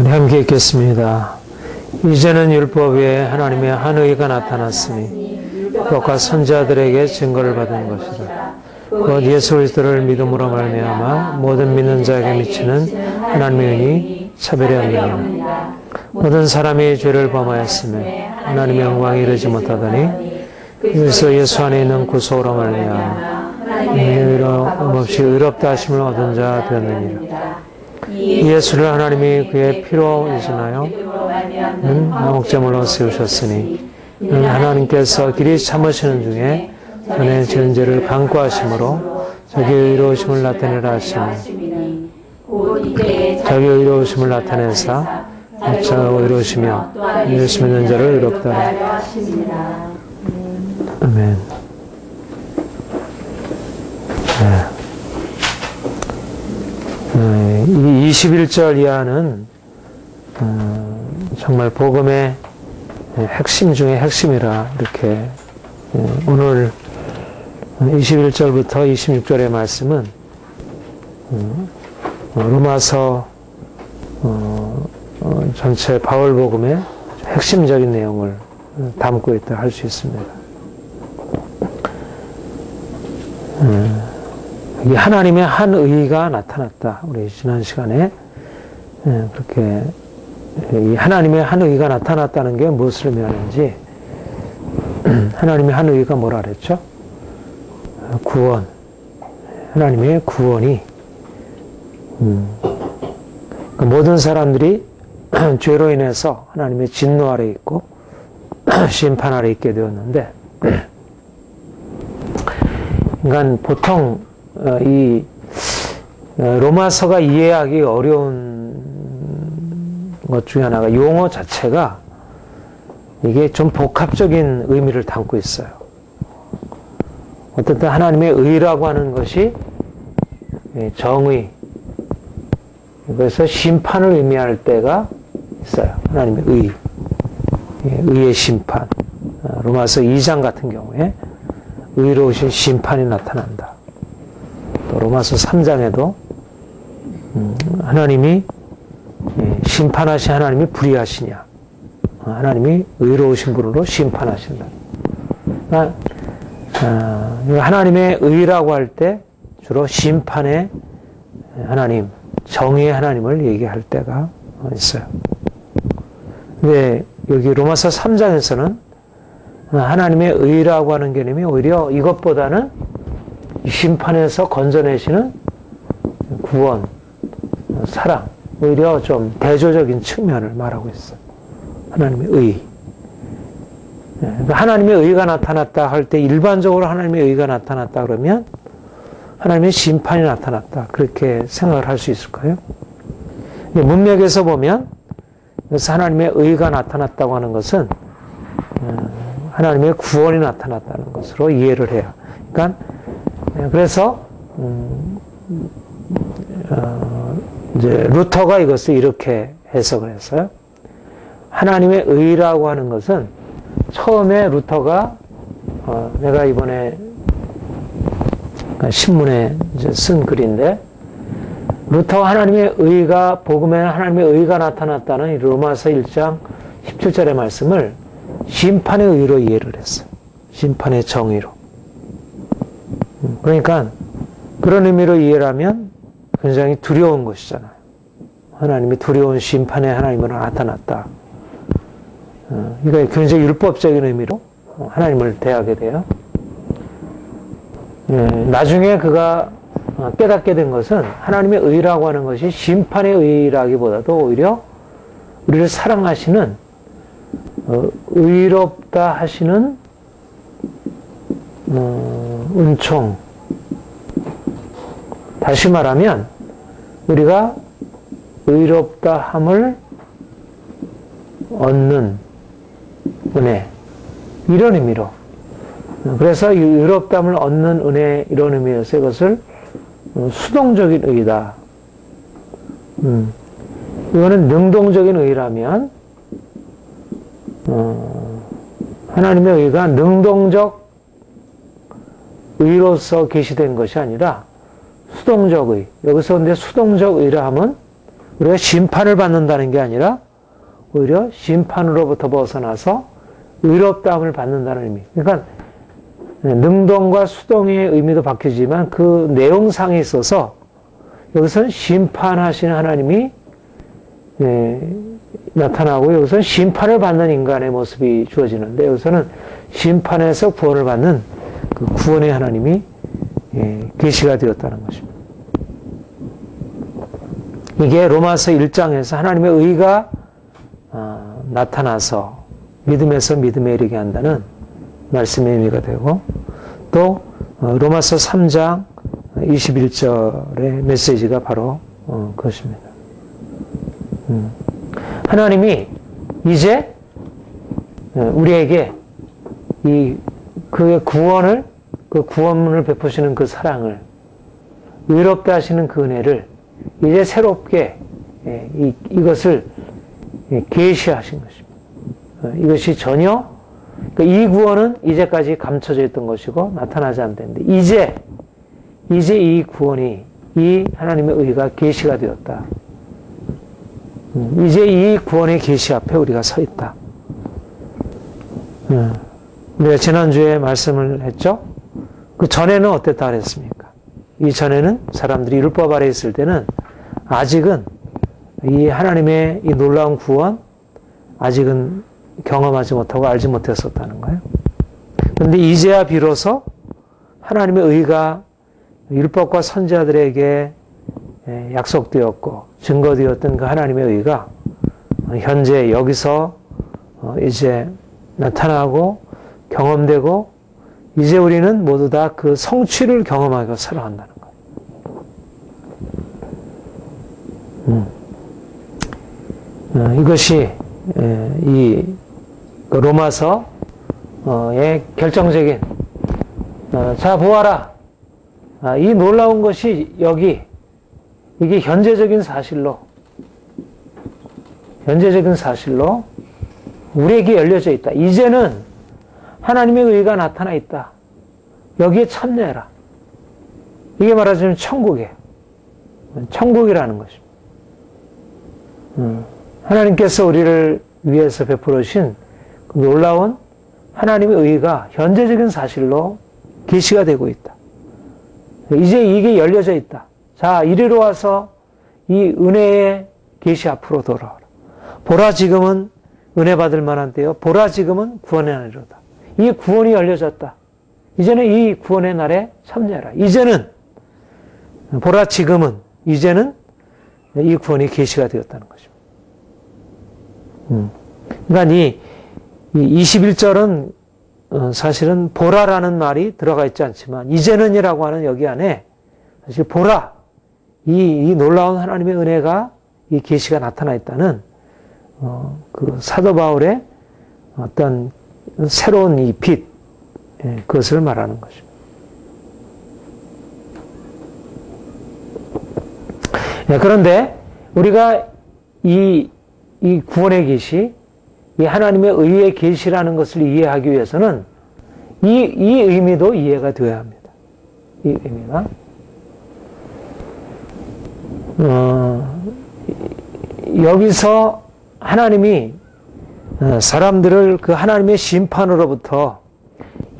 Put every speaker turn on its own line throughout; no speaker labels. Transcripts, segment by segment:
우리 함께 읽겠습니다. 이제는 율법에 하나님의 한 의가 나타났으니 율법과 선지자들에게 증거를 받은 것이라. 곧 예수 그리스도를 믿음으로 말미암아 모든 믿는 자에게 미치는 하나님의 은이 차별이 없느니라. 모든 사람이 죄를 범하였으며 하나님의 영광에 이르지 못하더니 그래서 예수 안에 있는 구속으로 말미암아 없이 의롭다 하심을 얻은 자 되었느니라. 예수를 하나님이 그의 피로 인신하여 목제물로 세우셨으니 하나님께서 길이 참으시는 중에 전에 지은 죄를 강구하심으로 자기 의로우심을 나타내라 하시니 자기 의로우심을 나타내사 자가 의로우시며 예수 믿는 자를 의롭다 하라. 아멘. 이 21절 이하는 정말 복음의 핵심 중에 핵심이라 이렇게 오늘 21절부터 26절의 말씀은 로마서 전체 바울 복음의 핵심적인 내용을 담고 있다 할 수 있습니다. 이 하나님의 한 의가 나타났다. 우리 지난 시간에 그렇게 이 하나님의 한 의가 나타났다는 게 무엇을 의미하는지, 하나님의 한 의가 뭐라 그랬죠? 구원. 하나님의 구원이 모든 사람들이 죄로 인해서 하나님의 진노 아래 있고 심판 아래 있게 되었는데, 그러니까 보통 이 로마서가 이해하기 어려운 것 중에 하나가 용어 자체가 이게 좀 복합적인 의미를 담고 있어요. 어쨌든 하나님의 의라고 하는 것이 정의, 그래서 심판을 의미할 때가 있어요. 하나님의 의, 의의 심판. 로마서 2장 같은 경우에 의로우신 심판이 나타난다. 또 로마서 3장에도 하나님이 심판하신 하나님이 불의하시냐, 하나님이 의로우신 분으로 심판하신다. 그러니까 하나님의 의라고 할 때 주로 심판의 하나님, 정의의 하나님을 얘기할 때가 있어요. 근데 여기 로마서 3장에서는 하나님의 의라고 하는 개념이 오히려 이것보다는 심판에서 건져내시는 구원, 사랑, 오히려 좀 대조적인 측면을 말하고 있어요. 하나님의 의. 하나님의 의가 나타났다 할 때 일반적으로 하나님의 의가 나타났다 그러면 하나님의 심판이 나타났다, 그렇게 생각을 할 수 있을까요? 문맥에서 보면 그래서 하나님의 의가 나타났다고 하는 것은 하나님의 구원이 나타났다는 것으로 이해를 해요. 그러니까 그래서 이제 루터가 이것을 이렇게 해석을 했어요. 하나님의 의라고 하는 것은 처음에 루터가 내가 이번에 신문에 이제 쓴 글인데, 루터가 하나님의 의가, 복음에 하나님의 의가 나타났다는 로마서 1장 17절의 말씀을 심판의 의로 이해를 했어요. 심판의 정의로. 그러니까 그런 의미로 이해를 하면 굉장히 두려운 것이잖아요. 하나님이 두려운 심판의 하나님으로 나타났다. 이거 굉장히 율법적인 의미로 하나님을 대하게 돼요. 나중에 그가 깨닫게 된 것은 하나님의 의라고 하는 것이 심판의 의라기보다도 오히려 우리를 사랑하시는, 의롭다 하시는 은총. 다시 말하면 우리가 의롭다 함을 얻는 은혜, 이런 의미로. 그래서 이 의롭다함을 얻는 은혜, 이런 의미에서 이것을 수동적인 의다. 이거는 능동적인 의라면 하나님의 의가 능동적 의로서 계시된 것이 아니라 수동적 의. 여기서 근데 수동적 의라 함은 우리가 심판을 받는다는 게 아니라 오히려 심판으로부터 벗어나서 의롭다함을 받는다는 의미. 그러니까 능동과 수동의 의미도 바뀌지만 그 내용상에 있어서 여기서는 심판하시는 하나님이 나타나고 여기서는 심판을 받는 인간의 모습이 주어지는데 여기서는 심판에서 구원을 받는 그 구원의 하나님이 계시가 되었다는 것입니다. 이게 로마서 1장에서 하나님의 의가 나타나서 믿음에서 믿음에 이르게 한다는 말씀의 의미가 되고 또 로마서 3장 21절의 메시지가 바로 그것입니다. 하나님이 이제 우리에게 그의 구원을 그 구원을 베푸시는 그 사랑을 의롭게 하시는 그 은혜를 이제 새롭게 이것을 계시하신 것입니다. 이것이 전혀 이 구원은 이제까지 감춰져 있던 것이고 나타나지 않는데 이제 이 구원이 이 하나님의 의가 계시가 되었다. 이제 이 구원의 계시 앞에 우리가 서 있다. 우리가 지난주에 말씀을 했죠. 그 전에는 어땠다 그랬습니까? 이 전에는 사람들이 율법 아래 있을 때는 아직은 이 하나님의 이 놀라운 구원 아직은 경험하지 못하고 알지 못했었다는 거예요. 그런데 이제야 비로소 하나님의 의가 율법과 선지자들에게 약속되었고 증거되었던 그 하나님의 의가 현재 여기서 이제 나타나고 경험되고 이제 우리는 모두 다 그 성취를 경험하고 살아간다는 거예요. 이것이 이 로마서의 결정적인 자 보아라 이 놀라운 것이 여기 이게 현재적인 사실로 우리에게 열려져 있다. 이제는 하나님의 의가 나타나 있다. 여기에 참여해라. 이게 말하자면 천국이에요. 천국이라는 것입니다. 하나님께서 우리를 위해서 베풀으신 그 놀라운 하나님의 의가 현재적인 사실로 계시가 되고 있다. 이제 이게 열려져 있다. 자, 이리로 와서 이 은혜의 계시 앞으로 돌아와라. 보라 지금은 은혜 받을 만한 때요. 보라 지금은 구원의 날이로다. 이 구원이 열려졌다. 이제는 이 구원의 날에 참여해라. 이제는 보라 지금은 이제는 이 구원이 계시가 되었다는 것입니다. 그러니까 이 21절은 사실은 보라라는 말이 들어가 있지 않지만 이제는이라고 하는 여기 안에 사실 보라 이 놀라운 하나님의 은혜가 이 계시가 나타나 있다는 그 사도 바울의 어떤 새로운 이 빛 그것을 말하는 것입니다. 그런데 우리가 이 구원의 계시, 이 하나님의 의의 계시라는 것을 이해하기 위해서는 이 의미도 이해가 되어야 합니다. 이 의미가 여기서 하나님이 사람들을 그 하나님의 심판으로부터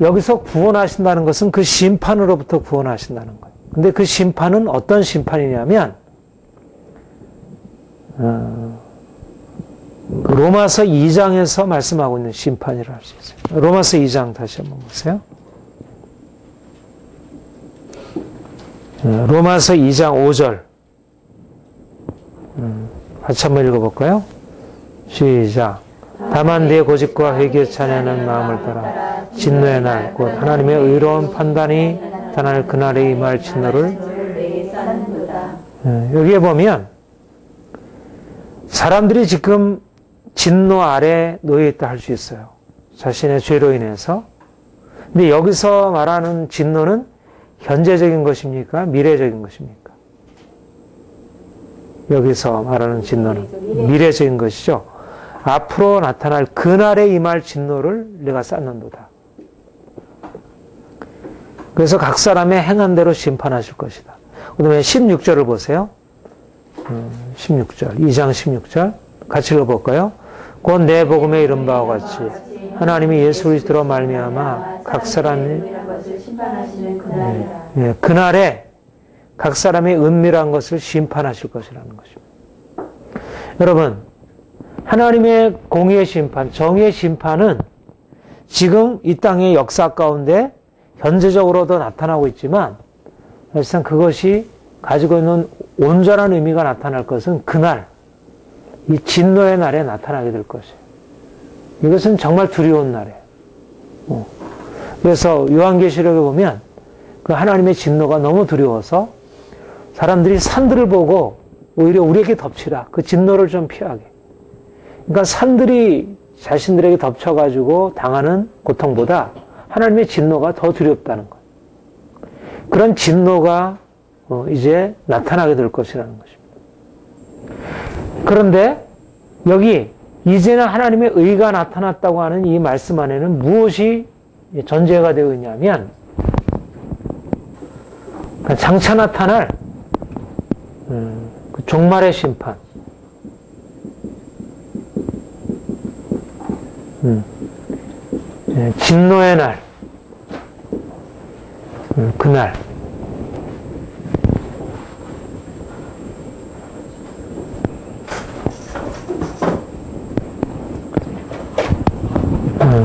여기서 구원하신다는 것은 그 심판으로부터 구원하신다는 거예요. 근데 그 심판은 어떤 심판이냐면 로마서 2장에서 말씀하고 있는 심판이라 할 수 있어요. 로마서 2장 다시 한번 보세요. 로마서 2장 5절 같이 한번 읽어볼까요? 시작. 다만 내 고집과 회개에 찬양하는 마음을 따라 진노의 날 곧 하나님의 의로운 판단이 나타날 그날에 임할 진노를 여기에 보면 사람들이 지금 진노 아래 놓여 있다 할 수 있어요. 자신의 죄로 인해서. 근데 여기서 말하는 진노는 현재적인 것입니까? 미래적인 것입니까? 여기서 말하는 진노는 미래적인 것이죠. 앞으로 나타날 그날에 임할 진노를 내가 쌓는도다. 그래서 각 사람의 행한 대로 심판하실 것이다. 그 다음에 16절을 보세요. 16절, 2장 16절 같이 읽어볼까요? 곧 내 복음에 이른 바와 같이 하나님이 예수 그리스도로 말미암아 각 사람이 그날에 각 사람의 은밀한 것을 심판하실 것이라는 것입니다. 여러분, 하나님의 공의의 심판, 정의의 심판은 지금 이 땅의 역사 가운데 현재적으로도 나타나고 있지만 사실상 그것이 가지고 있는 온전한 의미가 나타날 것은 그날, 이 진노의 날에 나타나게 될 것이에요. 이것은 정말 두려운 날이에요. 그래서 요한계시록에 보면 그 하나님의 진노가 너무 두려워서 사람들이 산들을 보고 오히려 우리에게 덮치라. 그 진노를 좀 피하게. 그러니까 산들이 자신들에게 덮쳐가지고 당하는 고통보다 하나님의 진노가 더 두렵다는 것. 그런 진노가 이제 나타나게 될 것이라는 것입니다. 그런데 여기 이제는 하나님의 의가 나타났다고 하는 이 말씀 안에는 무엇이 전제가 되어 있냐면 장차 나타날 그 종말의 심판, 진노의 날, 그날.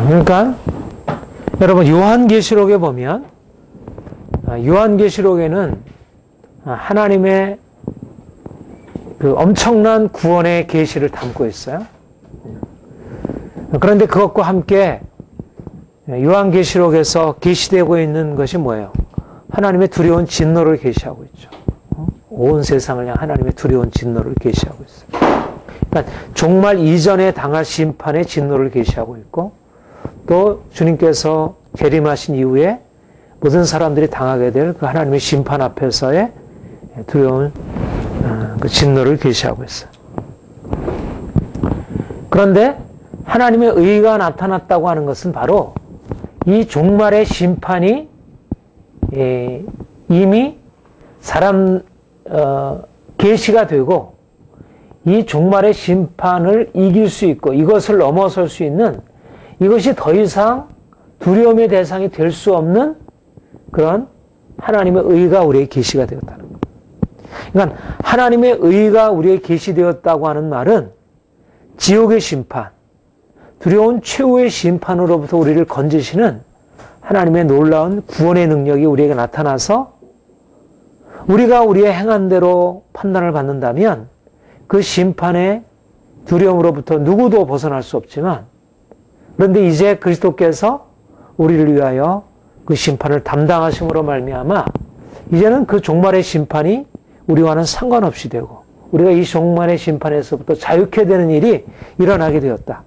그러니까 여러분 요한계시록에 보면 요한계시록에는 하나님의 그 엄청난 구원의 계시를 담고 있어요. 그런데 그것과 함께 요한계시록에서 계시되고 있는 것이 뭐예요? 하나님의 두려운 진노를 계시하고 있죠. 온 세상을 향한 하나님의 두려운 진노를 계시하고 있어요. 그러니까 종말 이전에 당할 심판의 진노를 계시하고 있고 또 주님께서 재림하신 이후에 모든 사람들이 당하게 될 그 하나님의 심판 앞에서의 두려운 그 진노를 계시하고 있어요. 그런데 하나님의 의가 나타났다고 하는 것은 바로 이 종말의 심판이 이미 계시가 되고 이 종말의 심판을 이길 수 있고 이것을 넘어설 수 있는 이것이 더 이상 두려움의 대상이 될 수 없는 그런 하나님의 의가 우리에게 계시가 되었다는 겁니다. 그러니까 하나님의 의가 우리에게 계시되었다고 하는 말은 지옥의 심판, 두려운 최후의 심판으로부터 우리를 건지시는 하나님의 놀라운 구원의 능력이 우리에게 나타나서 우리가 우리의 행한 대로 판단을 받는다면 그 심판의 두려움으로부터 누구도 벗어날 수 없지만 그런데 이제 그리스도께서 우리를 위하여 그 심판을 담당하심으로 말미암아 이제는 그 종말의 심판이 우리와는 상관없이 되고 우리가 이 종말의 심판에서부터 자유케 되는 일이 일어나게 되었다.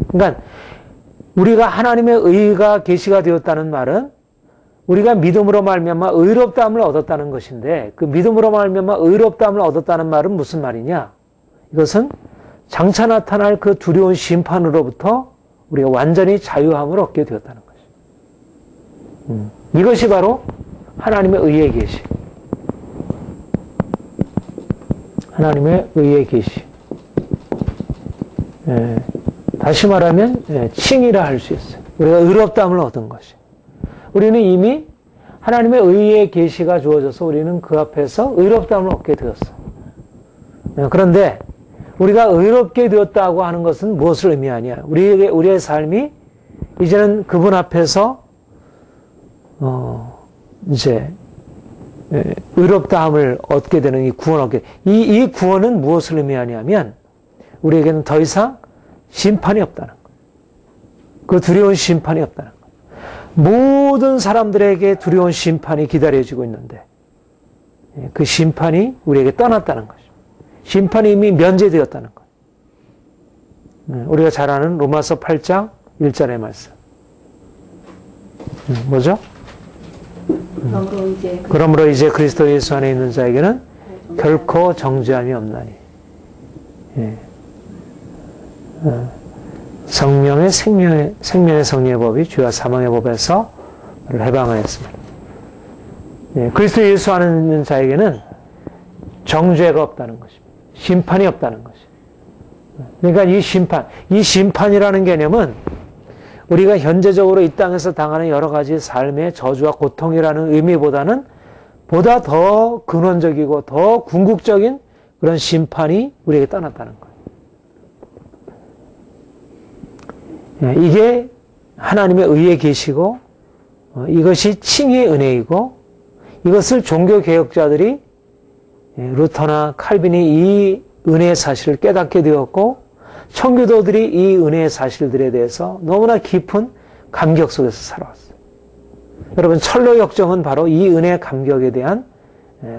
그러니까 우리가 하나님의 의가 계시가 되었다는 말은 우리가 믿음으로 말미암아 의롭다함을 얻었다는 것인데 그 믿음으로 말미암아 의롭다함을 얻었다는 말은 무슨 말이냐? 이것은 장차 나타날 그 두려운 심판으로부터 우리가 완전히 자유함을 얻게 되었다는 것이죠. 이것이 바로 하나님의 의의 계시. 하나님의 의의 계시. 다시 말하면 칭이라 할 수 있어요. 우리가 의롭다함을 얻은 것이. 우리는 이미 하나님의 의의 계시가 주어져서 우리는 그 앞에서 의롭다함을 얻게 되었어요. 그런데 우리가 의롭게 되었다고 하는 것은 무엇을 의미하냐? 우리의 삶이 이제는 그분 앞에서 이제 의롭다함을 얻게 되는 이 구원 얻게 이 구원은 무엇을 의미하냐면 우리에게는 더 이상 심판이 없다는 것. 그 두려운 심판이 없다는 것. 모든 사람들에게 두려운 심판이 기다려지고 있는데 그 심판이 우리에게 떠났다는 것입니다. 심판이 이미 면제되었다는 것. 우리가 잘 아는 로마서 8장 1절의 말씀. 뭐죠? 그러므로 이제 그리스도 예수 안에 있는 자에게는 결코 정죄함이 없나니. 생명의 성령의 법이 죄와 사망의 법에서 해방하였습니다. 그리스도 예수 안에 있는 자에게는 정죄가 없다는 것입니다. 심판이 없다는 것입니다. 그러니까 이 심판이라는 개념은 우리가 현재적으로 이 땅에서 당하는 여러 가지 삶의 저주와 고통이라는 의미보다는 보다 더 근원적이고 더 궁극적인 그런 심판이 우리에게 떠났다는 거예요. 이게 하나님의 의에 계시고 이것이 칭의의 은혜이고 이것을 종교개혁자들이 루터나 칼빈이 이 은혜의 사실을 깨닫게 되었고 청교도들이 이 은혜의 사실들에 대해서 너무나 깊은 감격 속에서 살아왔어요. 여러분 철로 역정은 바로 이 은혜의 감격에 대한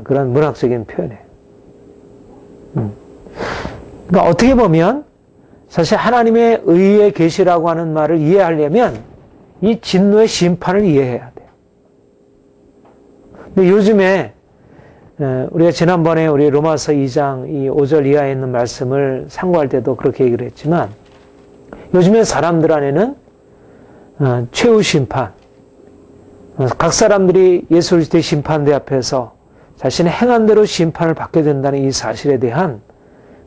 그런 문학적인 표현이에요. 그러니까 어떻게 보면 사실 하나님의 의의 계시라고 하는 말을 이해하려면 이 진노의 심판을 이해해야 돼요. 근데 요즘에 우리가 지난번에 우리 로마서 2장 이 5절 이하에 있는 말씀을 상고할 때도 그렇게 얘기를 했지만 요즘에 사람들 안에는 최후 심판, 각 사람들이 예수 그리스도의 심판대 앞에서 자신의 행한 대로 심판을 받게 된다는 이 사실에 대한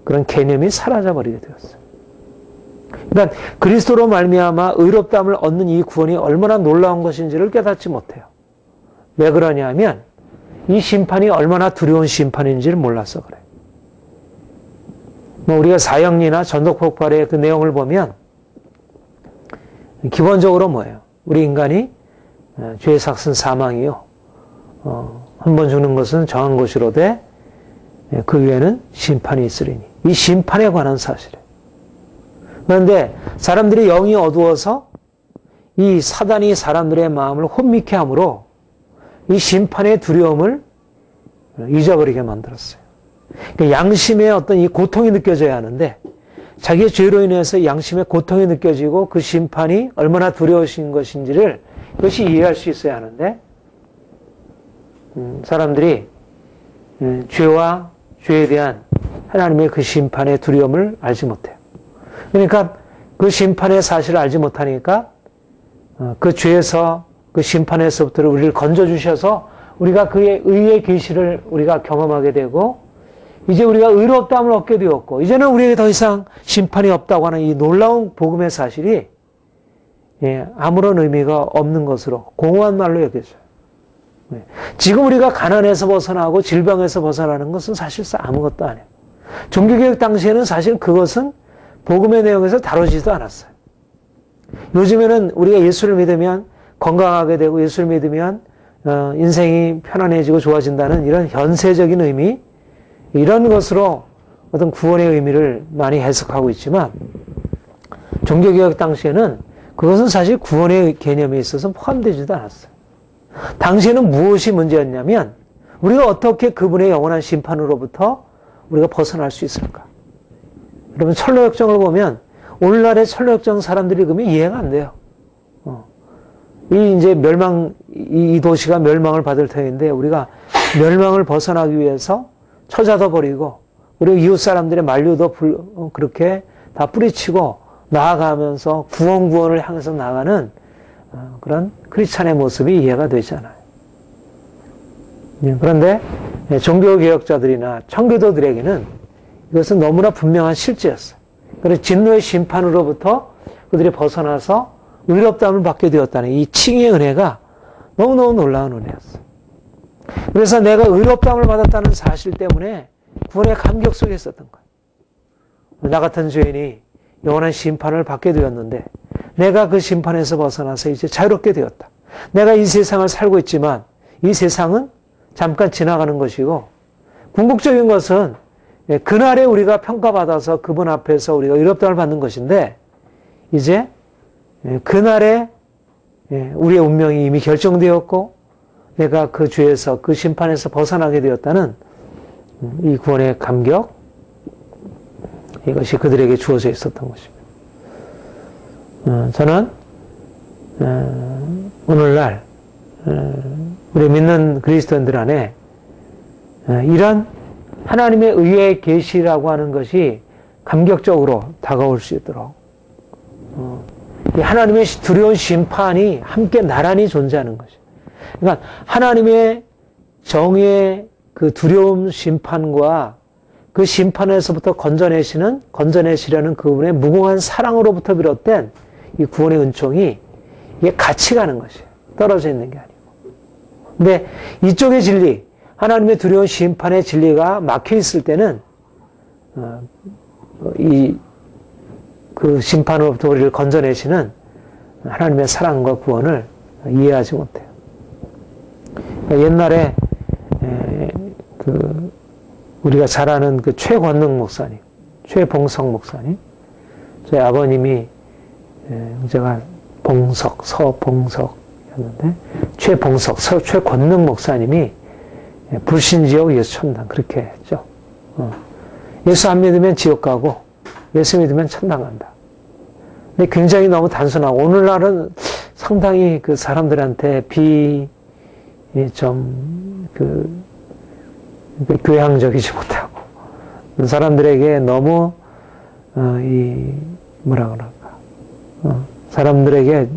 그런 개념이 사라져버리게 되었어요. 그러니까 그리스도로 말미암아 의롭다함을 얻는 이 구원이 얼마나 놀라운 것인지를 깨닫지 못해요. 왜 그러냐면 이 심판이 얼마나 두려운 심판인지를 몰라서 그래요. 우리가 사형리나 전독폭발의 그 내용을 보면 기본적으로 뭐예요? 우리 인간이 죄의 삭은 사망이요. 한 번 죽는 것은 정한 것이로되 그 위에는 심판이 있으리니. 이 심판에 관한 사실이에요. 그런데 사람들이 영이 어두워서 이 사단이 사람들의 마음을 혼미케 함으로 이 심판의 두려움을 잊어버리게 만들었어요. 그러니까 양심의 어떤 이 고통이 느껴져야 하는데 자기의 죄로 인해서 양심의 고통이 느껴지고 그 심판이 얼마나 두려우신 것인지를 그것이 이해할 수 있어야 하는데 사람들이 죄와 죄에 대한 하나님의 그 심판의 두려움을 알지 못해요. 그러니까 그 심판의 사실을 알지 못하니까 그 죄에서 그 심판에서부터 우리를 건져주셔서 우리가 그의 의의 계시를 우리가 경험하게 되고 이제 우리가 의롭다함을 얻게 되었고 이제는 우리에게 더 이상 심판이 없다고 하는 이 놀라운 복음의 사실이 아무런 의미가 없는 것으로 공허한 말로 여겨져요. 지금 우리가 가난에서 벗어나고 질병에서 벗어나는 것은 사실상 아무것도 아니에요. 종교개혁 당시에는 사실 그것은 복음의 내용에서 다루지도 않았어요. 요즘에는 우리가 예수를 믿으면 건강하게 되고 예수를 믿으면 인생이 편안해지고 좋아진다는 이런 현세적인 의미, 이런 것으로 어떤 구원의 의미를 많이 해석하고 있지만 종교개혁 당시에는 그것은 사실 구원의 개념에 있어서 포함되지도 않았어요. 당시에는 무엇이 문제였냐면 우리가 어떻게 그분의 영원한 심판으로부터 우리가 벗어날 수 있을까? 여러분 철로역정을 보면 오늘날의 철로역정 사람들이 그러면 이해가 안 돼요. 이 이제 이 도시가 멸망을 받을 터인데 우리가 멸망을 벗어나기 위해서 처자도 버리고 그리고 이웃 사람들의 만류도 그렇게 다 뿌리치고 나아가면서 구원을 향해서 나가는 그런 크리스찬의 모습이 이해가 되지 않아요. 그런데 종교개혁자들이나 청교도들에게는 이것은 너무나 분명한 실제였어요. 그래서 진노의 심판으로부터 그들이 벗어나서 의롭다함을 받게 되었다는 이 칭의의 은혜가 너무너무 놀라운 은혜였어요. 그래서 내가 의롭다함을 받았다는 사실 때문에 구원의 감격 속에 있었던 거예요. 나 같은 죄인이 영원한 심판을 받게 되었는데 내가 그 심판에서 벗어나서 이제 자유롭게 되었다. 내가 이 세상을 살고 있지만 이 세상은 잠깐 지나가는 것이고 궁극적인 것은 그날에 우리가 평가받아서 그분 앞에서 우리가 의롭다함을 받는 것인데 이제 그날에 우리의 운명이 이미 결정되었고 내가 그 죄에서 그 심판에서 벗어나게 되었다는 이 구원의 감격, 이것이 그들에게 주어져 있었던 것입니다. 저는 오늘날 우리 믿는 그리스도인들 안에 이런 하나님의 의의 계시라고 하는 것이 감격적으로 다가올 수 있도록 하나님의 두려운 심판이 함께 나란히 존재하는 것이에요. 그러니까 하나님의 정의의 그 두려움 심판과 그 심판에서부터 건져내시려는 그분의 무궁한 사랑으로부터 비롯된 이 구원의 은총이 이게 같이 가는 것이에요. 떨어져 있는 게 아니고. 근데 이쪽의 진리, 하나님의 두려운 심판의 진리가 막혀 있을 때는 그 심판으로부터 우리를 건져내시는 하나님의 사랑과 구원을 이해하지 못해요. 옛날에 우리가 잘 아는 그 최권능 목사님, 최봉석 목사님, 저희 아버님이 제가 서봉석이었는데 최권능 목사님이 불신지옥 예수 천당 그렇게 했죠. 예수 안 믿으면 지옥 가고 예수 믿으면 천당 간다. 근데 굉장히 너무 단순하고 오늘날은 상당히 그 사람들한테 교양적이지 못하고 사람들에게 너무 사람들에게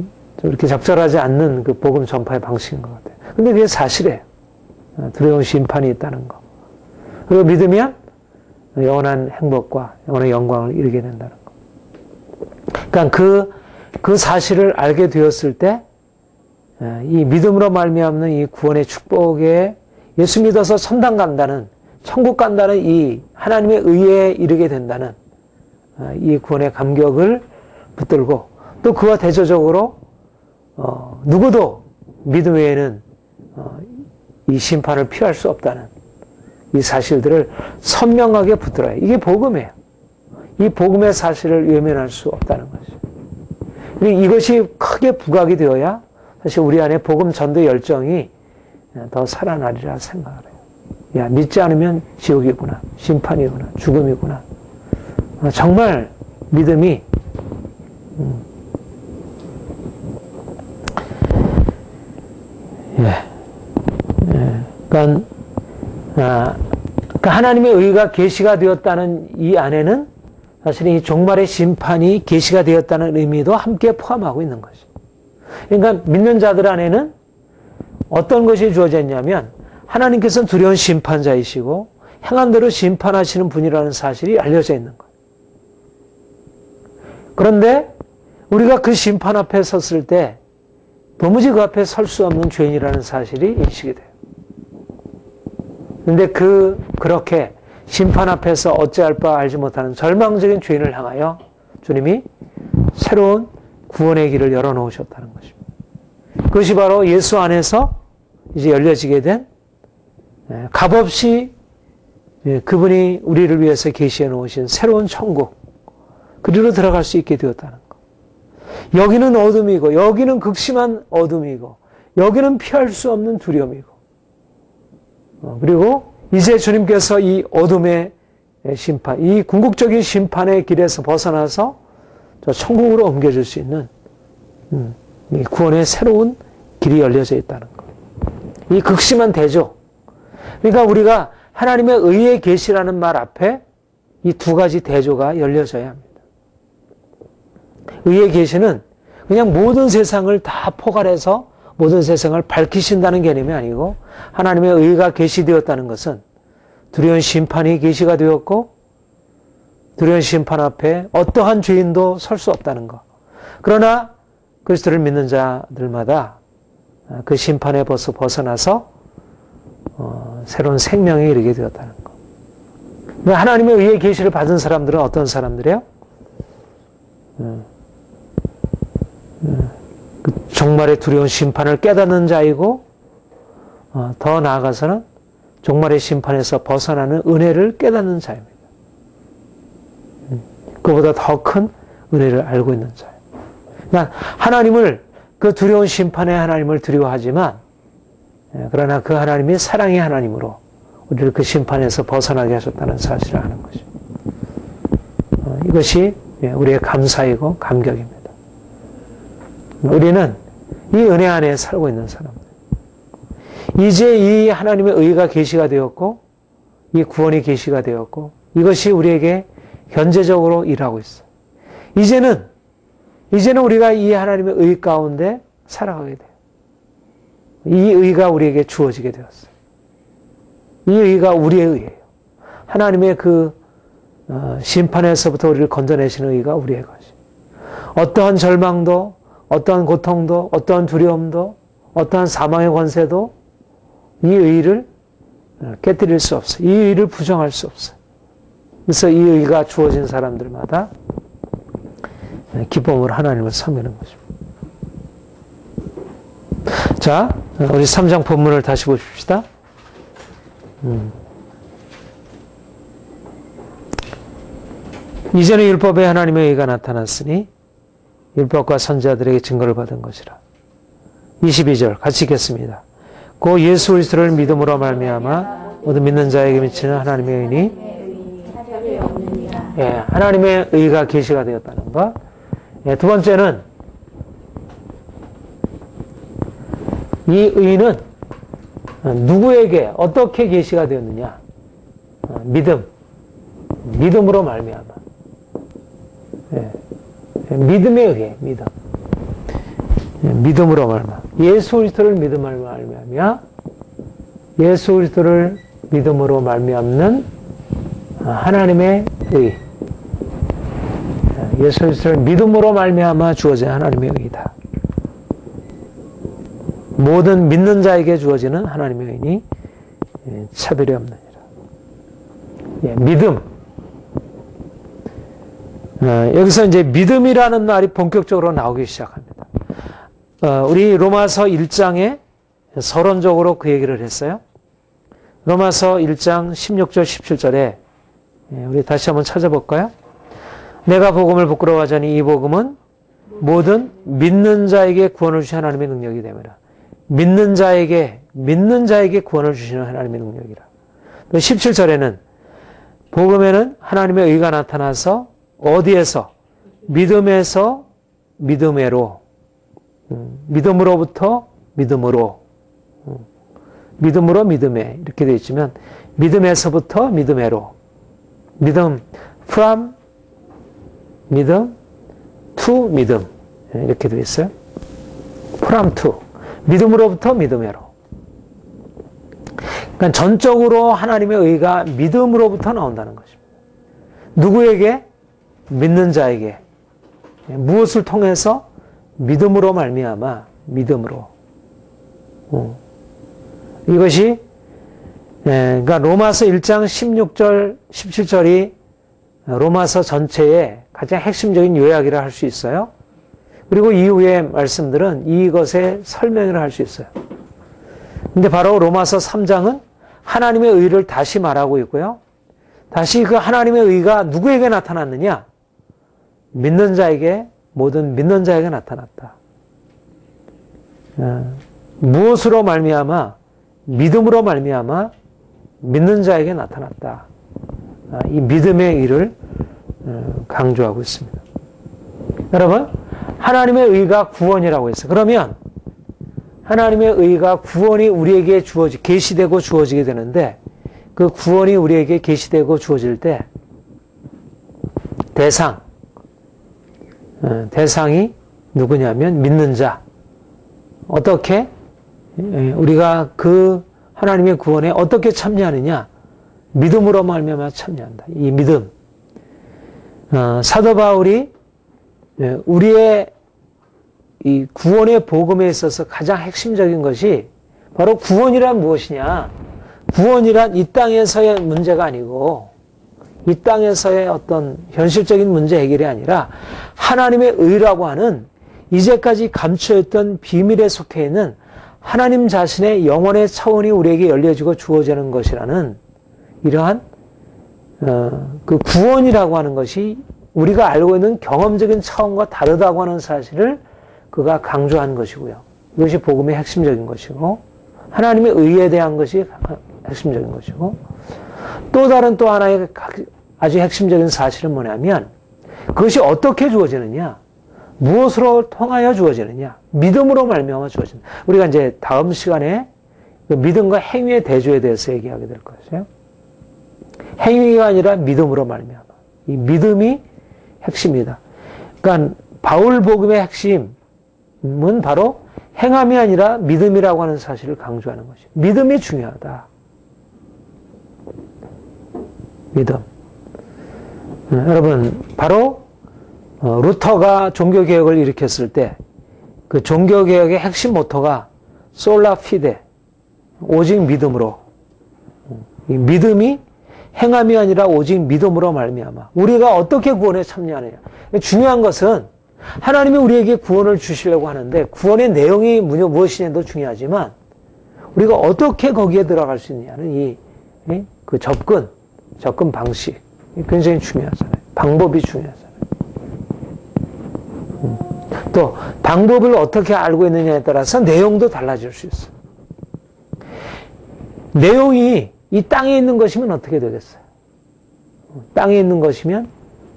이렇게 적절하지 않는 그 복음 전파의 방식인 것 같아요. 근데 그게 사실이에요. 두려운 심판이 있다는 거. 그리고 믿으면 영원한 행복과 영원한 영광을 이루게 된다는 거. 그러니까 그 사실을 알게 되었을 때 이 믿음으로 말미암는 이 구원의 축복에 예수 믿어서 천당 간다는, 천국 간다는 이 하나님의 의에 이르게 된다는 이 구원의 감격을 붙들고 또 그와 대조적으로 누구도 믿음 외에는 이 심판을 피할 수 없다는 이 사실들을 선명하게 붙들어야 이게 복음이에요. 이 복음의 사실을 외면할 수 없다는 것이죠. 그리고 이것이 크게 부각이 되어야 사실 우리 안에 복음 전도 열정이 더 살아나리라 생각을 해요. 야, 믿지 않으면 지옥이구나, 심판이구나, 죽음이구나. 정말 믿음이 그러니까 하나님의 의가 계시가 되었다는 이 안에는 사실 이 종말의 심판이 계시가 되었다는 의미도 함께 포함하고 있는 것이죠. 그러니까 믿는 자들 안에는 어떤 것이 주어졌냐면 하나님께서는 두려운 심판자이시고 행한 대로 심판하시는 분이라는 사실이 알려져 있는 거예요. 그런데 우리가 그 심판 앞에 섰을 때 도무지 그 앞에 설 수 없는 죄인이라는 사실이 인식이 돼요. 그런데 그렇게 심판 앞에서 어찌할 바 알지 못하는 절망적인 죄인을 향하여 주님이 새로운 구원의 길을 열어놓으셨다는 것입니다. 그것이 바로 예수 안에서 이제 열려지게 된 값없이 그분이 우리를 위해서 계시해 놓으신 새로운 천국, 그리로 들어갈 수 있게 되었다는 것. 여기는 어둠이고 여기는 극심한 어둠이고 여기는 피할 수 없는 두려움이고 그리고 이제 주님께서 이 어둠의 심판, 이 궁극적인 심판의 길에서 벗어나서 저 천국으로 옮겨질 수 있는 이 구원의 새로운 길이 열려져 있다는 것. 이 극심한 대조. 그러니까 우리가 하나님의 의의 계시라는 말 앞에 이 두 가지 대조가 열려져야 합니다. 의의 계시는 그냥 모든 세상을 다 포괄해서 모든 세상을 밝히신다는 개념이 아니고 하나님의 의가 계시되었다는 것은 두려운 심판이 계시가 되었고 두려운 심판 앞에 어떠한 죄인도 설 수 없다는 것. 그러나 그리스도를 믿는 자들마다 그 심판에 벗어나서 새로운 생명에 이르게 되었다는 것. 하나님의 의의 계시를 받은 사람들은 어떤 사람들이에요? 종말의 두려운 심판을 깨닫는 자이고 더 나아가서는 종말의 심판에서 벗어나는 은혜를 깨닫는 자입니다. 그보다 더 큰 은혜를 알고 있는 자예요. 그러니까 하나님을, 그 두려운 심판의 하나님을 두려워하지만 그러나 그 하나님이 사랑의 하나님으로 우리를 그 심판에서 벗어나게 하셨다는 사실을 아는 것입니다. 이것이 우리의 감사이고 감격입니다. 우리는 이 은혜 안에 살고 있는 사람들. 이제 이 하나님의 의가 계시가 되었고 이 구원이 계시가 되었고 이것이 우리에게 현재적으로 일하고 있어요. 이제는 우리가 이 하나님의 의 가운데 살아가게 돼요. 이 의가 우리에게 주어지게 되었어요. 이 의가 우리의 의예요. 하나님의 그 심판에서부터 우리를 건져내시는 의가 우리의 것이. 어떠한 절망도, 어떠한 고통도, 어떠한 두려움도, 어떠한 사망의 권세도 이 의를 깨뜨릴 수 없어요. 이 의를 부정할 수 없어요. 그래서 이 의가 주어진 사람들마다 기쁨으로 하나님을 섬기는 것입니다. 자, 우리 3장 본문을 다시 보십시다. 이전에 율법에 하나님의 의가 나타났으니 율법과 선지자들에게 증거를 받은 것이라. 22절 같이 읽겠습니다. 고 예수 그리스도를 믿음으로 말미암아 모든 믿는 자에게 미치는 하나님의 의니 하나님의 의가 계시가 되었다는 것. 두 번째는 이 의는 누구에게 어떻게 계시가 되었느냐? 믿음으로 말미암아. 믿음에 의해 믿음으로 말미암아. 예수 그리스도를 믿음으로 말미암아. 예수 그리스도를 믿음으로 말미암는 하나님의 의. 예수 그리스도를 믿음으로 말미암아 주어진 하나님의 의이다. 모든 믿는 자에게 주어지는 하나님의 의니 차별이 없느니라. 믿음. 여기서 이제 믿음이라는 말이 본격적으로 나오기 시작합니다. 우리 로마서 1장에 서론적으로 그 얘기를 했어요. 로마서 1장 16절 17절에 우리 다시 한번 찾아볼까요? 내가 복음을 부끄러워하자니 이 복음은 모든 믿는 자에게 구원을 주신 하나님의 능력이 됨이라. 믿는 자에게 구원을 주시는 하나님의 능력이라. 또 17절에는 복음에는 하나님의 의가 나타나서 어디에서? 믿음에서 믿음에로, 믿음으로부터 믿음으로, 믿음으로 믿음에 이렇게 되어 있지만 믿음에서부터 믿음에로, 믿음 from 믿음 to 믿음 이렇게 되어 있어요. from to 믿음으로부터 믿음에로. 그러니까 전적으로 하나님의 의가 믿음으로부터 나온다는 것입니다. 누구에게? 믿는 자에게. 무엇을 통해서? 믿음으로 말미암아. 믿음으로. 이것이 그러니까 로마서 1장 16절 17절이 로마서 전체의 가장 핵심적인 요약이라 할 수 있어요. 그리고 이후의 말씀들은 이것의 설명을 할 수 있어요. 근데 바로 로마서 3장은 하나님의 의를 다시 말하고 있고요. 다시 그 하나님의 의가 누구에게 나타났느냐? 믿는 자에게, 모든 믿는 자에게 나타났다. 무엇으로 말미암아? 믿음으로 말미암아 믿는 자에게 나타났다. 이 믿음의 의를 강조하고 있습니다. 여러분, 하나님의 의가 구원이라고 했어요. 그러면 하나님의 의가 구원이 우리에게 계시되고 주어지게 되는데 그 구원이 우리에게 계시되고 주어질 때 대상이 누구냐면 믿는 자. 어떻게? 우리가 그 하나님의 구원에 어떻게 참여하느냐? 믿음으로 말미암아 참여한다. 이 믿음. 사도 바울이 우리의 이 구원의 복음에 있어서 가장 핵심적인 것이 바로 구원이란 무엇이냐? 구원이란 이 땅에서의 문제가 아니고 이 땅에서의 어떤 현실적인 문제 해결이 아니라 하나님의 의라고 하는 이제까지 감춰있던 비밀에 속해 있는 하나님 자신의 영혼의 차원이 우리에게 열려지고 주어지는 것이라는 이러한 그 구원이라고 하는 것이 우리가 알고 있는 경험적인 차원과 다르다고 하는 사실을 그가 강조한 것이고요. 이것이 복음의 핵심적인 것이고 하나님의 의에 대한 것이 핵심적인 것이고 또 다른 또 하나의 아주 핵심적인 사실은 뭐냐면 그것이 어떻게 주어지느냐? 무엇으로 통하여 주어지느냐? 믿음으로 말미암아 주어진다. 우리가 이제 다음 시간에 그 믿음과 행위의 대조에 대해서 얘기하게 될 것이에요. 행위가 아니라 믿음으로 말미암아. 이 믿음이 핵심이다. 그러니까 바울 복음의 핵심은 바로 행함이 아니라 믿음이라고 하는 사실을 강조하는 것이에요. 믿음이 중요하다. 믿음. 여러분, 바로 루터가 종교개혁을 일으켰을 때 그 종교개혁의 핵심 모토가 솔라 피데, 오직 믿음으로. 이 믿음이 행함이 아니라 오직 믿음으로 말미암아. 우리가 어떻게 구원에 참여하느냐. 중요한 것은 하나님이 우리에게 구원을 주시려고 하는데 구원의 내용이 무엇이냐도 중요하지만 우리가 어떻게 거기에 들어갈 수 있느냐는 그 접근 방식 굉장히 중요하잖아요. 방법이 중요하잖아요. 또 방법을 어떻게 알고 있느냐에 따라서 내용도 달라질 수 있어요. 내용이 이 땅에 있는 것이면 어떻게 되겠어요? 땅에 있는 것이면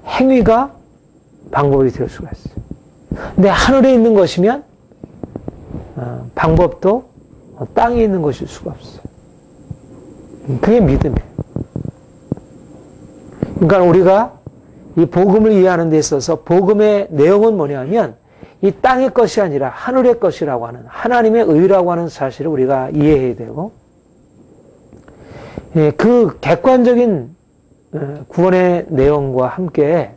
행위가 방법이 될 수가 있어요. 근데 하늘에 있는 것이면 방법도 땅에 있는 것일 수가 없어요. 그게 믿음이에요. 그러니까 우리가 이 복음을 이해하는 데 있어서 복음의 내용은 뭐냐면 이 땅의 것이 아니라 하늘의 것이라고 하는 하나님의 의라고 하는 사실을 우리가 이해해야 되고 그 객관적인 구원의 내용과 함께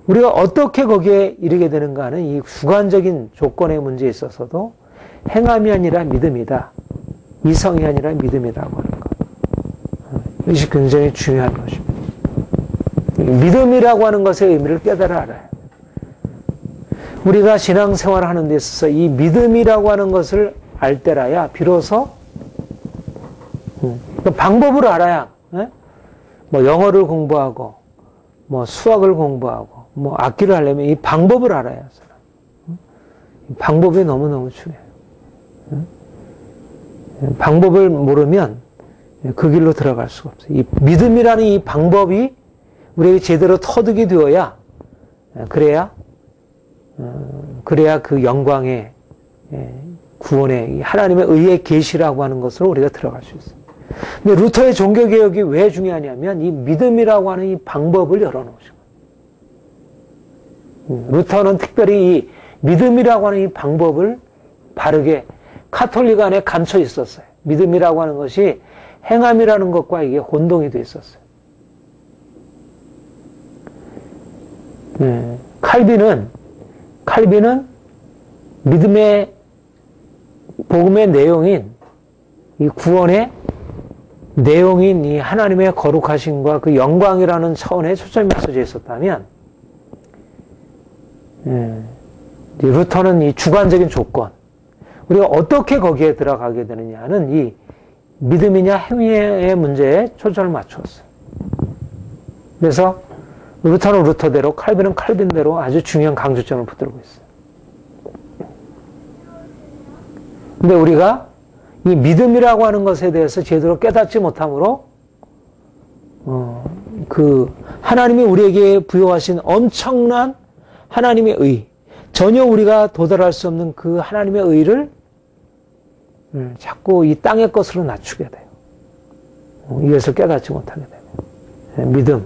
우리가 어떻게 거기에 이르게 되는가 하는 이 주관적인 조건의 문제에 있어서도 행함이 아니라 믿음이다. 이성이 아니라 믿음이라고 하는 것. 이것이 굉장히 중요한 것입니다. 믿음이라고 하는 것의 의미를 깨달아 알아요. 우리가 신앙생활을 하는 데 있어서 이 믿음이라고 하는 것을 알 때라야 비로소 방법을 알아야 뭐 영어를 공부하고 뭐 수학을 공부하고 뭐 악기를 하려면 이 방법을 알아야 하잖아. 방법이 너무너무 중요해요. 방법을 모르면 그 길로 들어갈 수가 없어요. 이 믿음이라는 이 방법이 우리에게 제대로 터득이 되어야 그래야 그 영광의 구원의 하나님의 의의 계시라고 하는 것으로 우리가 들어갈 수 있어요. 근데 루터의 종교개혁이 왜 중요하냐면 이 믿음이라고 하는 이 방법을 열어놓으신 거예요. 루터는 특별히 이 믿음이라고 하는 이 방법을 바르게 카톨릭 안에 감춰 있었어요. 믿음이라고 하는 것이 행함이라는 것과 이게 혼동이 돼 있었어요. 칼빈은 믿음의 복음의 내용인 이 구원의 내용인 이 하나님의 거룩하심과 그 영광이라는 차원에 초점이 맞춰져 있었다면 루터는 이 주관적인 조건 우리가 어떻게 거기에 들어가게 되느냐는 이 믿음이냐 행위의 문제에 초점을 맞추었어요. 그래서 루터는 루터대로 칼빈은 칼빈대로 아주 중요한 강조점을 붙들고 있어요. 근데 우리가 이 믿음이라고 하는 것에 대해서 제대로 깨닫지 못함으로 그 하나님이 우리에게 부여하신 엄청난 하나님의 의, 전혀 우리가 도달할 수 없는 그 하나님의 의를 자꾸 이 땅의 것으로 낮추게 돼요. 이것을 깨닫지 못하게 돼요. 믿음.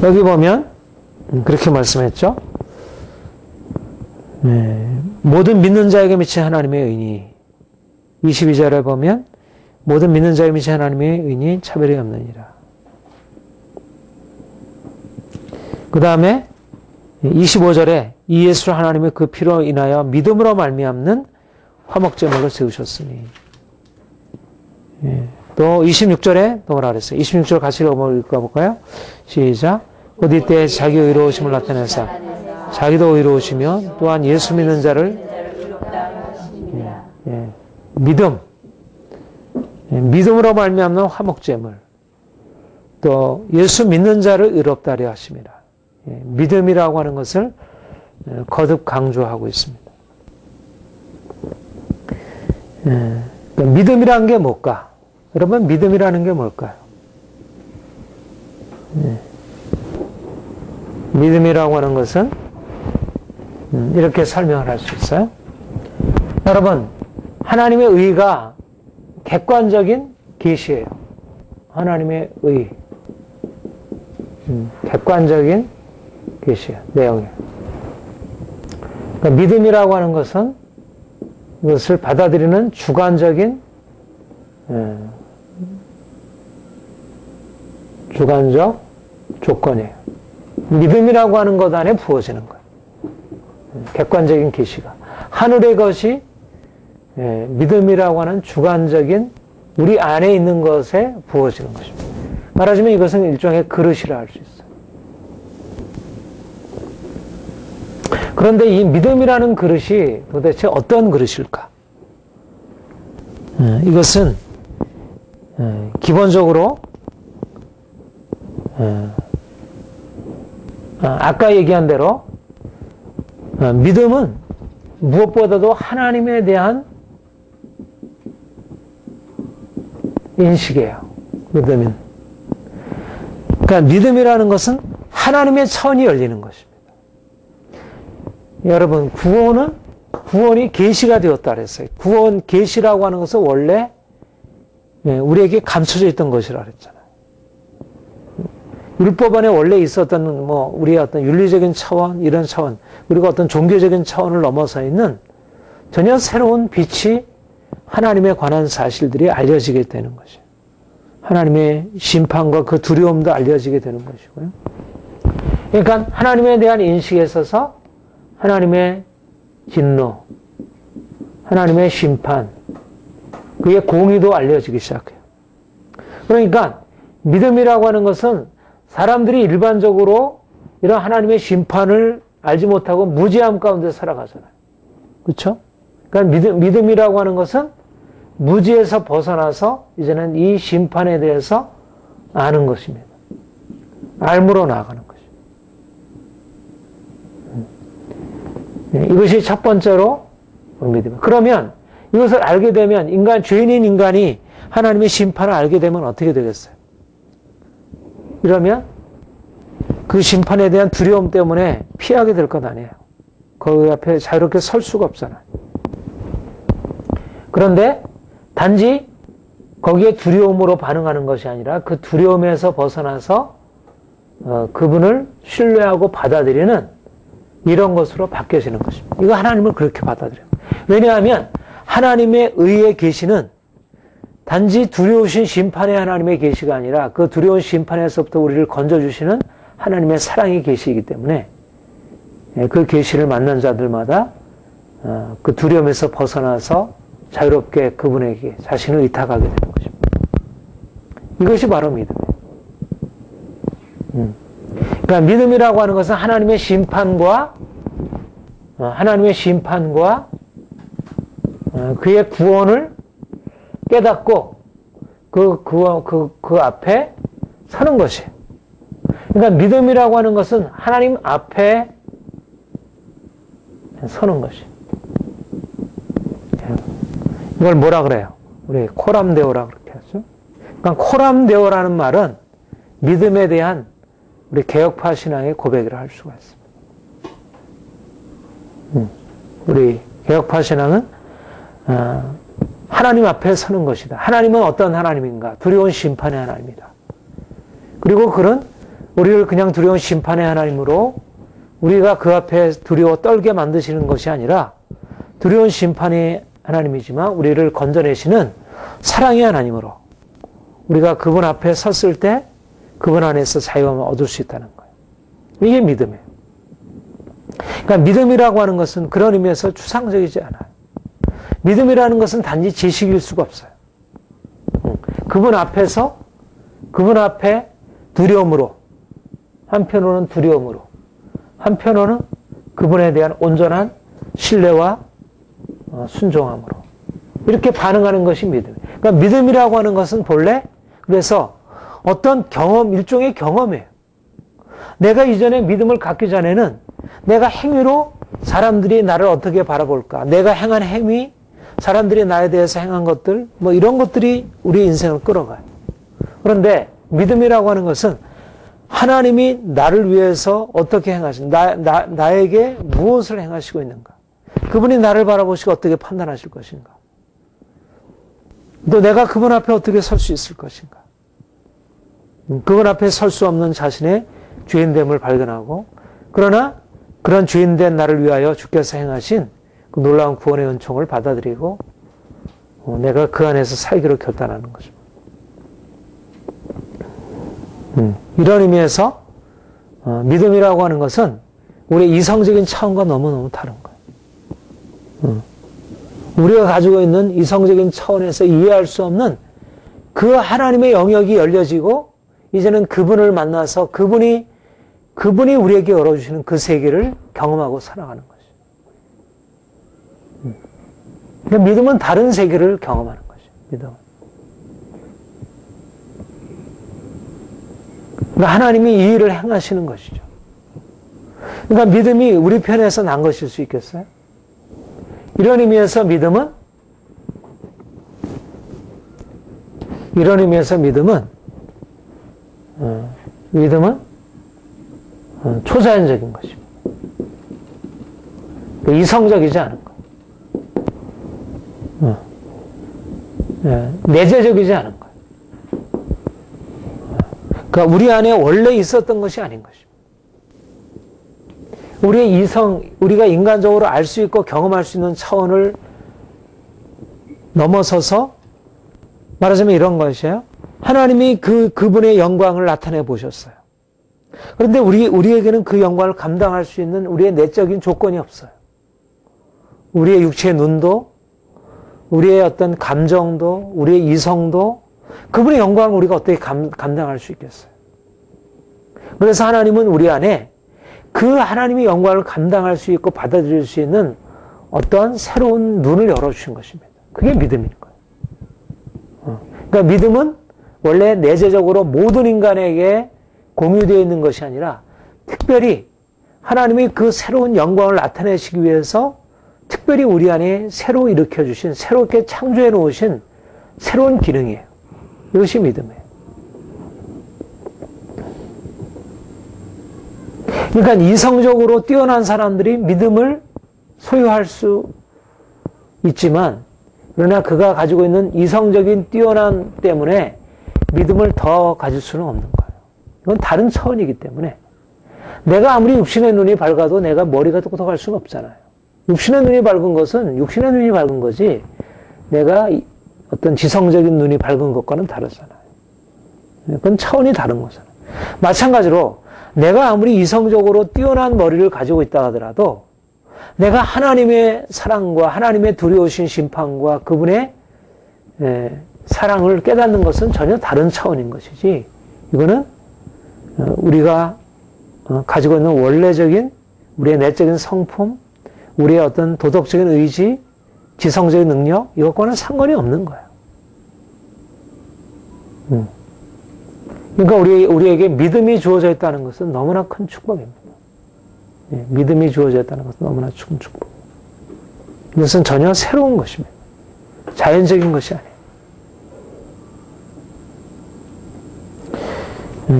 여기 보면 그렇게 말씀했죠. 모든 믿는 자에게 미친 하나님의 의니 22절에 보면 모든 믿는 자에게 미친 하나님의 의니 차별이 없느니라. 그 다음에 25절에 이 예수 하나님의 그 피로 인하여 믿음으로 말미암는 화목제물을 세우셨으니. 또 26절에 또 뭐라 그랬어요? 26절 같이 읽어볼까요? 시작. 곧 이때 자기 의로우심을 나타내사 자기도 의로우시며 또한 예수 믿는 자를 믿음, 믿음으로 말미암는 화목제물, 또 예수 믿는 자를 의롭다 하려 하심이라. 믿음이라고 하는 것을 거듭 강조하고 있습니다. 믿음이라는 게 뭘까? 여러분, 믿음이라는 게 뭘까요? 믿음이라고 하는 것은 이렇게 설명을 할 수 있어요. 여러분, 하나님의 의가 객관적인 계시예요. 하나님의 의. 객관적인 계시예요. 내용이에요. 그러니까 믿음이라고 하는 것은 이것을 받아들이는 주관적인 주관적 조건이에요. 믿음이라고 하는 것 안에 부어지는 거예요. 객관적인 계시가. 하늘의 것이 믿음이라고 하는 주관적인 우리 안에 있는 것에 부어지는 것입니다. 말하자면 이것은 일종의 그릇이라 할 수 있어요. 그런데 이 믿음이라는 그릇이 도대체 어떤 그릇일까? 이것은 기본적으로 아까 얘기한 대로 믿음은 무엇보다도 하나님에 대한 인식이에요. 믿음은. 그러니까 믿음이라는 것은 하나님의 천이 열리는 것입니다. 여러분, 구원이 계시가 되었다 그랬어요. 구원, 계시라고 하는 것은 원래 우리에게 감춰져 있던 것이라 그랬잖아요. 율법 안에 원래 있었던 우리의 어떤 윤리적인 차원, 이런 차원, 그리고 어떤 종교적인 차원을 넘어서 있는 전혀 새로운 빛이 하나님에 관한 사실들이 알려지게 되는 것이에요. 하나님의 심판과 그 두려움도 알려지게 되는 것이고요. 그러니까 하나님에 대한 인식에 있어서 하나님의 진노, 하나님의 심판, 그의 공의도 알려지기 시작해요. 그러니까 믿음이라고 하는 것은 사람들이 일반적으로 이런 하나님의 심판을 알지 못하고 무지함 가운데 살아가잖아요. 그렇죠? 그러니까 믿음이라고 하는 것은 무지에서 벗어나서 이제는 이 심판에 대해서 아는 것입니다. 알므로 나아가는 것입니다. 이것이 첫 번째로 믿음. 그러면 이것을 알게 되면 죄인인 인간이 하나님의 심판을 알게 되면 어떻게 되겠어요? 이러면 그 심판에 대한 두려움 때문에 피하게 될 것 아니에요. 그 앞에 자유롭게 설 수가 없잖아요. 그런데 단지 거기에 두려움으로 반응하는 것이 아니라 그 두려움에서 벗어나서 그분을 신뢰하고 받아들이는 이런 것으로 바뀌어지는 것입니다. 이거 하나님을 그렇게 받아들여요. 왜냐하면 하나님의 의의 계시는 단지 두려우신 심판의 하나님의 계시가 아니라 그 두려운 심판에서부터 우리를 건져주시는 하나님의 사랑의 계시이기 때문에 그 계시를 만난 자들마다 그 두려움에서 벗어나서 자유롭게 그분에게 자신을 의탁하게 되는 것입니다. 이것이 바로 믿음이에요. 그러니까 믿음이라고 하는 것은 하나님의 심판과 그의 구원을 깨닫고 그 앞에 서는 것이에요. 그러니까 믿음이라고 하는 것은 하나님 앞에 서는 것이에요. 이걸 뭐라 그래요? 우리 코람데오라 그렇게 하죠. 그러니까 코람데오라는 말은 믿음에 대한 우리 개혁파 신앙의 고백이라 할 수가 있습니다. 우리 개혁파 신앙은 하나님 앞에 서는 것이다. 하나님은 어떤 하나님인가? 두려운 심판의 하나님이다. 그리고 그런 우리를 그냥 두려운 심판의 하나님으로 우리가 그 앞에 두려워 떨게 만드시는 것이 아니라 두려운 심판의 하나님이지만 우리를 건져내시는 사랑의 하나님으로 우리가 그분 앞에 섰을 때 그분 안에서 자유함을 얻을 수 있다는 거예요. 이게 믿음이에요. 그러니까 믿음이라고 하는 것은 그런 의미에서 추상적이지 않아요. 믿음이라는 것은 단지 지식일 수가 없어요. 그분 앞에서 그분 앞에 두려움으로 한편으로는 두려움으로 한편으로는 그분에 대한 온전한 신뢰와 순종함으로 이렇게 반응하는 것이 믿음. 그러니까 믿음이라고 하는 것은 본래 그래서 어떤 경험, 일종의 경험이에요. 내가 이전에 믿음을 갖기 전에는 내가 행위로 사람들이 나를 어떻게 바라볼까? 내가 행한 행위, 사람들이 나에 대해서 행한 것들, 이런 것들이 우리 인생을 끌어가요. 그런데 믿음이라고 하는 것은 하나님이 나를 위해서 어떻게 행하신, 나에게 무엇을 행하시고 있는가? 그분이 나를 바라보시고 어떻게 판단하실 것인가? 또 내가 그분 앞에 어떻게 설 수 있을 것인가? 그분 앞에 설 수 없는 자신의 죄인됨을 발견하고 그러나 그런 죄인된 나를 위하여 주께서 행하신 그 놀라운 구원의 은총을 받아들이고 내가 그 안에서 살기로 결단하는 거죠. 이런 의미에서 믿음이라고 하는 것은 우리의 이성적인 차원과 너무너무 다른 거예요. 우리가 가지고 있는 이성적인 차원에서 이해할 수 없는 그 하나님의 영역이 열려지고 이제는 그분을 만나서 그분이 우리에게 열어주시는 그 세계를 경험하고 살아가는 것이죠. 그러니까 믿음은 다른 세계를 경험하는 것이죠. 믿음은. 그러니까 하나님이 이 일을 행하시는 것이죠. 그러니까 믿음이 우리 편에서 난 것일 수 있겠어요? 이런 의미에서 믿음은 초자연적인 것입니다. 이성적이지 않은 것. 내재적이지 않은 것. 그러니까 우리 안에 원래 있었던 것이 아닌 것입니다. 우리가 인간적으로 알 수 있고 경험할 수 있는 차원을 넘어서서 말하자면 이런 것이에요. 하나님이 그분의 영광을 나타내 보셨어요. 그런데 우리에게는 그 영광을 감당할 수 있는 우리의 내적인 조건이 없어요. 우리의 육체의 눈도, 우리의 어떤 감정도, 우리의 이성도, 그분의 영광을 우리가 어떻게 감당할 수 있겠어요? 그래서 하나님은 우리 안에 그 하나님의 영광을 감당할 수 있고 받아들일 수 있는 어떠한 새로운 눈을 열어주신 것입니다. 그게 믿음인 거예요. 그러니까 믿음은 원래 내재적으로 모든 인간에게 공유되어 있는 것이 아니라 특별히 하나님이 그 새로운 영광을 나타내시기 위해서 특별히 우리 안에 새로 일으켜주신, 새롭게 창조해 놓으신 새로운 기능이에요. 이것이 믿음이에요. 그러니까 이성적으로 뛰어난 사람들이 믿음을 소유할 수 있지만, 그러나 그가 가지고 있는 이성적인 뛰어남 때문에 믿음을 더 가질 수는 없는 거예요. 이건 다른 차원이기 때문에 내가 아무리 육신의 눈이 밝아도 내가 머리가 똑똑할 수는 없잖아요. 육신의 눈이 밝은 것은 육신의 눈이 밝은 거지 내가 어떤 지성적인 눈이 밝은 것과는 다르잖아요. 그건 차원이 다른 거잖아요. 마찬가지로 내가 아무리 이성적으로 뛰어난 머리를 가지고 있다 하더라도 내가 하나님의 사랑과 하나님의 두려우신 심판과 그분의 사랑을 깨닫는 것은 전혀 다른 차원인 것이지, 이거는 우리가 가지고 있는 원래적인 우리의 내적인 성품, 우리의 어떤 도덕적인 의지, 지성적인 능력, 이것과는 상관이 없는 거예요. 그러니까 우리에게 믿음이 주어져 있다는 것은 너무나 큰 축복입니다. 믿음이 주어져 있다는 것은 너무나 큰 축복. 이것은 전혀 새로운 것입니다. 자연적인 것이 아니에요.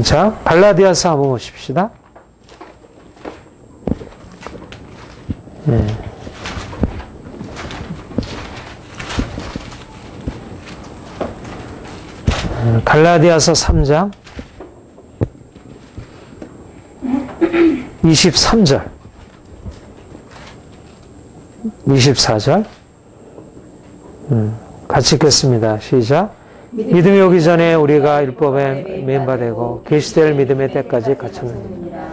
자, 갈라디아서 한번 보십시다. 갈라디아서 3장 23절 24절 같이 읽겠습니다. 시작. 믿음이 오기 전에 우리가 율법에 매인바되고 계시될 믿음의 때까지 갇혔느니라.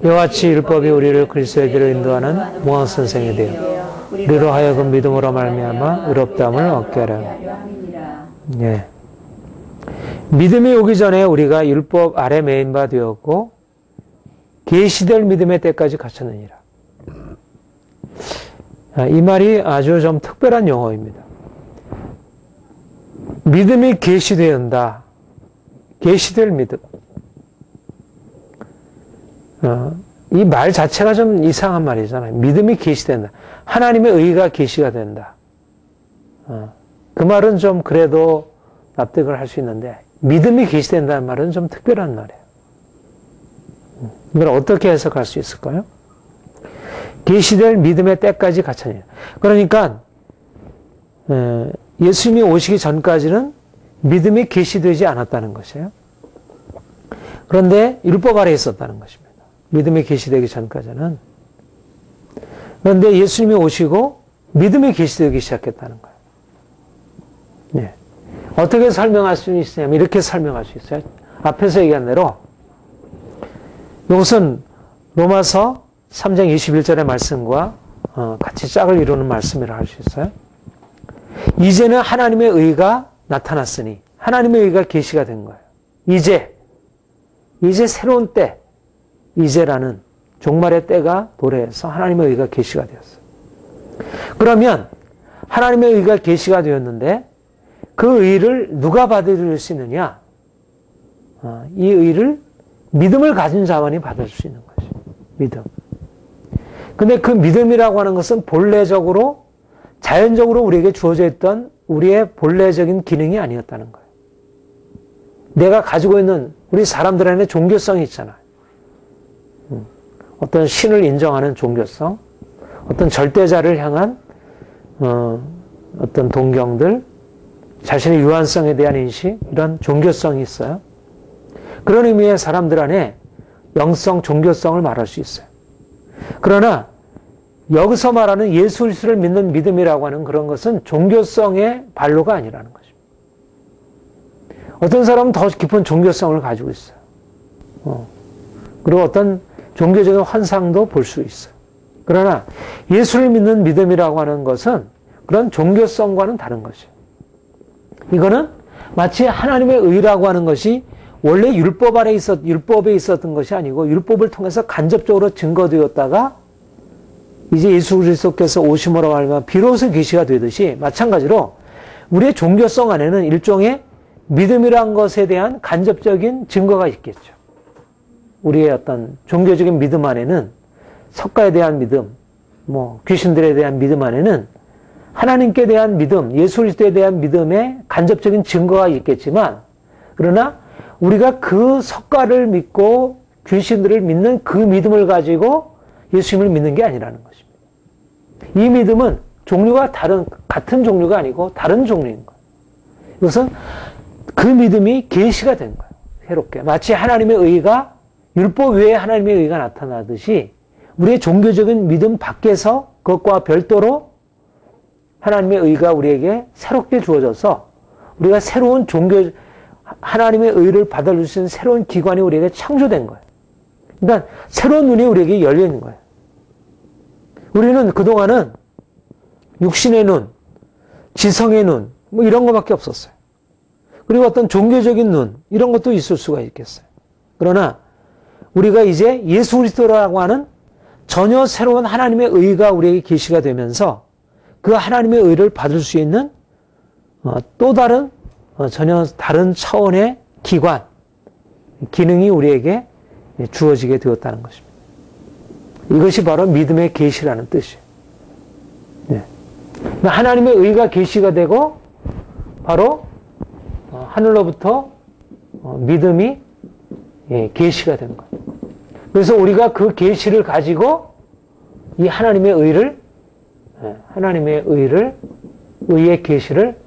이와 같이 율법이 우리를 그리스도의 길을 인도하는 모한 선생이 되어 우리로 하여금 믿음으로 말미암아 의롭다함을 얻게 하려 함이라. 예. 믿음이 오기 전에 우리가 율법 아래 매인바 되었고 계시될 믿음의 때까지 갇혔느니라. 이 말이 아주 좀 특별한 용어입니다. 믿음이 계시되었다. 계시될 믿음. 이 말 자체가 좀 이상한 말이잖아요. 믿음이 계시된다. 하나님의 의가 계시가 된다. 그 말은 좀 그래도 납득을 할 수 있는데 믿음이 계시된다는 말은 좀 특별한 말이에요. 이걸 어떻게 해석할 수 있을까요? 계시될 믿음의 때까지 갇혔냐. 그러니까 예수님이 오시기 전까지는 믿음이 계시되지 않았다는 것이에요. 그런데 율법 아래에 있었다는 것입니다. 믿음이 계시되기 전까지는. 그런데 예수님이 오시고 믿음이 계시되기 시작했다는 거예요. 네. 어떻게 설명할 수 있냐면 이렇게 설명할 수 있어요. 앞에서 얘기한 대로 이것은 로마서 3장 21절의 말씀과 같이 짝을 이루는 말씀이라 할 수 있어요. 이제는 하나님의 의가 나타났으니 하나님의 의가 계시가 된 거예요. 이제 새로운 때, 이제라는 종말의 때가 도래해서 하나님의 의가 계시가 되었어요. 그러면 하나님의 의가 계시가 되었는데 그 의를 누가 받을 수 있느냐? 이 의를 믿음을 가진 자만이 받을 수 있는 것이죠. 믿음. 근데 그 믿음이라고 하는 것은 본래적으로 자연적으로 우리에게 주어져 있던 우리의 본래적인 기능이 아니었다는 거예요. 내가 가지고 있는 우리 사람들 안에 종교성이 있잖아요. 어떤 신을 인정하는 종교성, 어떤 절대자를 향한 어떤 동경들, 자신의 유한성에 대한 인식, 이런 종교성이 있어요. 그런 의미의 사람들 안에 영성, 종교성을 말할 수 있어요. 그러나 여기서 말하는 예수 그리스도를 믿는 믿음이라고 하는 그런 것은 종교성의 발로가 아니라는 것입니다. 어떤 사람은 더 깊은 종교성을 가지고 있어요. 그리고 어떤 종교적인 환상도 볼 수 있어요. 그러나 예수를 믿는 믿음이라고 하는 것은 그런 종교성과는 다른 것이에요. 이거는 마치 하나님의 의라고 하는 것이 원래 율법에 있었던 것이 아니고 율법을 통해서 간접적으로 증거되었다가 이제 예수 그리스도께서 오심으로 말미암아 비로소 계시가 되듯이 마찬가지로 우리의 종교성 안에는 일종의 믿음이란 것에 대한 간접적인 증거가 있겠죠. 우리의 어떤 종교적인 믿음 안에는 석가에 대한 믿음, 귀신들에 대한 믿음 안에는 하나님께 대한 믿음, 예수 그리스도에 대한 믿음의 간접적인 증거가 있겠지만 그러나 우리가 그 석가를 믿고 귀신들을 믿는 그 믿음을 가지고 예수님을 믿는 게 아니라는 것입니다. 이 믿음은 종류가 같은 종류가 아니고 다른 종류인 거예요. 이것은 그 믿음이 계시가 된 거예요. 새롭게. 마치 하나님의 의가 율법 외에 하나님의 의가 나타나듯이 우리의 종교적인 믿음 밖에서 그것과 별도로 하나님의 의가 우리에게 새롭게 주어져서 우리가 새로운 하나님의 의를 받아줄 수 있는 새로운 기관이 우리에게 창조된 거예요. 그러니까 새로운 눈이 우리에게 열려 있는 거예요. 우리는 그동안은 육신의 눈, 지성의 눈, 이런 것밖에 없었어요. 그리고 어떤 종교적인 눈, 이런 것도 있을 수가 있겠어요. 그러나 우리가 이제 예수 그리스도라고 하는 전혀 새로운 하나님의 의가 우리에게 계시가 되면서 그 하나님의 의를 받을 수 있는 또 다른 전혀 다른 차원의 기관, 기능이 우리에게 주어지게 되었다는 것입니다. 이것이 바로 믿음의 계시라는 뜻이에요. 네. 하나님의 의가 계시가 되고 바로 하늘로부터 믿음이 계시가 된 거예요. 그래서 우리가 그 계시를 가지고 이 하나님의 의의 계시를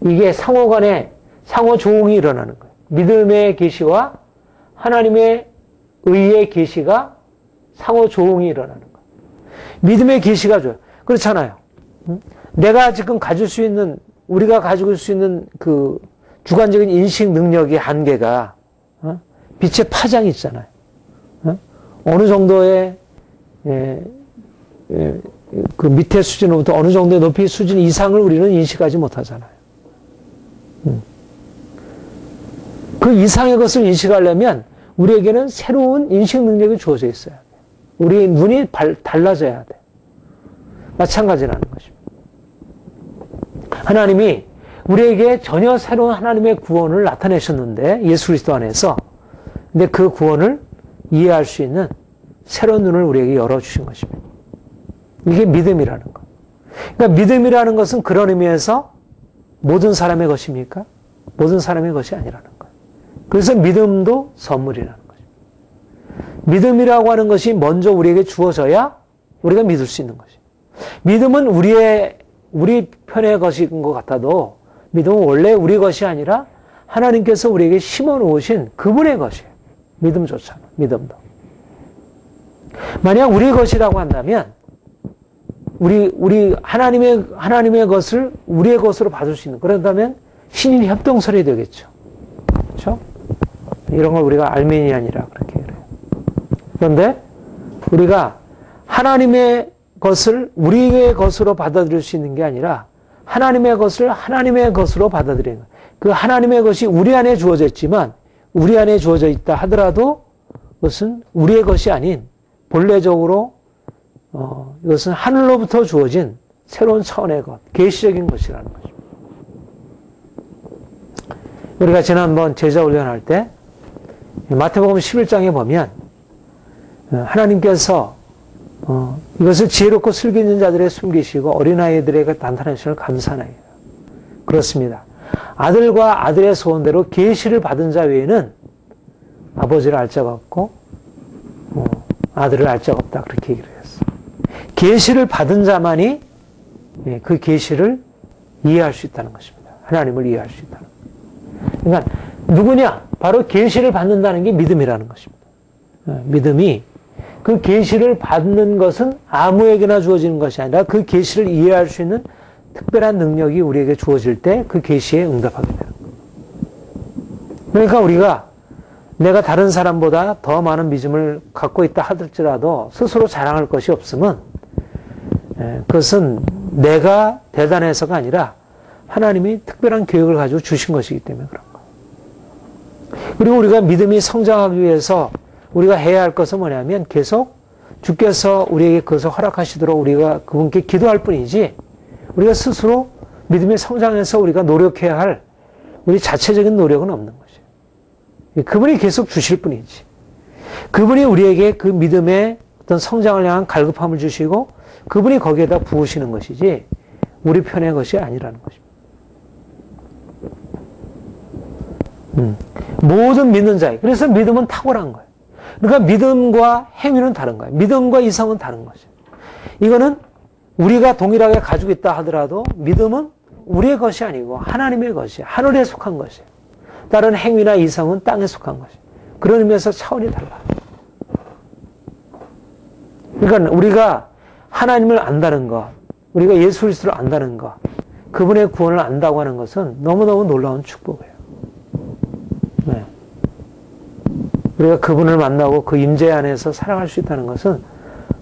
이게 상호간에 상호조응이 일어나는 거예요. 믿음의 계시와 하나님의 의의 계시가 상호조응이 일어나는 거예요. 믿음의 계시가 좋아요. 그렇잖아요. 내가 지금 우리가 가지고 있을 수 있는 그 주관적인 인식 능력의 한계가 빛의 파장이 있잖아요. 어느 정도의 그 밑에 수준으로부터 어느 정도의 높이 수준 이상을 우리는 인식하지 못하잖아요. 그 이상의 것을 인식하려면 우리에게는 새로운 인식 능력이 주어져 있어야 돼요. 우리의 눈이 달라져야 돼요. 마찬가지라는 것입니다. 하나님이 우리에게 전혀 새로운 하나님의 구원을 나타내셨는데 예수 그리스도 안에서 근데 그 구원을 이해할 수 있는 새로운 눈을 우리에게 열어주신 것입니다. 이게 믿음이라는 것. 그러니까 믿음이라는 것은 그런 의미에서 모든 사람의 것입니까? 모든 사람의 것이 아니라는 거예요. 그래서 믿음도 선물이라는 것입니다. 믿음이라고 하는 것이 먼저 우리에게 주어져야 우리가 믿을 수 있는 것이에요. 믿음은 우리 편의 것인 것 같아도 믿음은 원래 우리 것이 아니라 하나님께서 우리에게 심어 놓으신 그분의 것이에요. 믿음조차는, 믿음도. 만약 우리 것이라고 한다면 하나님의 것을 우리의 것으로 받을 수 있는, 그런다면 신인 협동설이 되겠죠. 그렇죠? 이런 걸 우리가 알메니안이라 그렇게 그래요. 그런데 우리가 하나님의 것을 우리의 것으로 받아들일 수 있는 게 아니라 하나님의 것을 하나님의 것으로 받아들이는 거예요. 그 하나님의 것이 우리 안에 주어져 있지만 우리 안에 주어져 있다 하더라도 그것은 우리의 것이 아닌 본래적으로 이것은 하늘로부터 주어진 새로운 차원의 것, 계시적인 것이라는 거죠. 우리가 지난번 제자 훈련할 때 마태복음 11장에 보면 하나님께서 이것을 지혜롭고 슬기 있는 자들에 숨기시고 어린아이들에게 나타내시는 감사나이다. 그렇습니다. 아들과 아들의 소원대로 계시를 받은 자 외에는 아버지를 알 자가 없고 아들을 알 자가 없다. 그렇게 얘기를 했어요. 계시를 받은 자만이 그 계시를 이해할 수 있다는 것입니다. 하나님을 이해할 수 있다는 것입니다. 그러니까 누구냐? 바로 계시를 받는다는 게 믿음이라는 것입니다. 믿음이 그 계시를 받는 것은 아무에게나 주어지는 것이 아니라 그 계시를 이해할 수 있는 특별한 능력이 우리에게 주어질 때 그 계시에 응답하게 되는 거예요. 그러니까 우리가 내가 다른 사람보다 더 많은 믿음을 갖고 있다 하더라도 스스로 자랑할 것이 없으면 그것은 내가 대단해서가 아니라 하나님이 특별한 계획을 가지고 주신 것이기 때문에 그런 거예요. 그리고 우리가 믿음이 성장하기 위해서 우리가 해야 할 것은 뭐냐면 계속 주께서 우리에게 그것을 허락하시도록 우리가 그분께 기도할 뿐이지 우리가 스스로 믿음이 성장해서 우리가 노력해야 할 우리 자체적인 노력은 없는 것이에요. 그분이 계속 주실 뿐이지. 그분이 우리에게 그 믿음의 어떤 성장을 향한 갈급함을 주시고 그분이 거기에다 부으시는 것이지 우리 편의 것이 아니라는 것입니다. 모든 믿는 자에 그래서 믿음은 탁월한 거예요. 그러니까 믿음과 행위는 다른 거예요. 믿음과 이성은 다른 거죠. 이거는 우리가 동일하게 가지고 있다 하더라도 믿음은 우리의 것이 아니고 하나님의 것이에요. 하늘에 속한 것이에요. 다른 행위나 이성은 땅에 속한 것이에요. 그런 의미에서 차원이 달라요. 그러니까 우리가 하나님을 안다는 것, 우리가 예수 그리스도를 안다는 것, 그분의 구원을 안다고 하는 것은 너무너무 놀라운 축복이에요. 네. 우리가 그분을 만나고 그 임재 안에서 살아갈 수 있다는 것은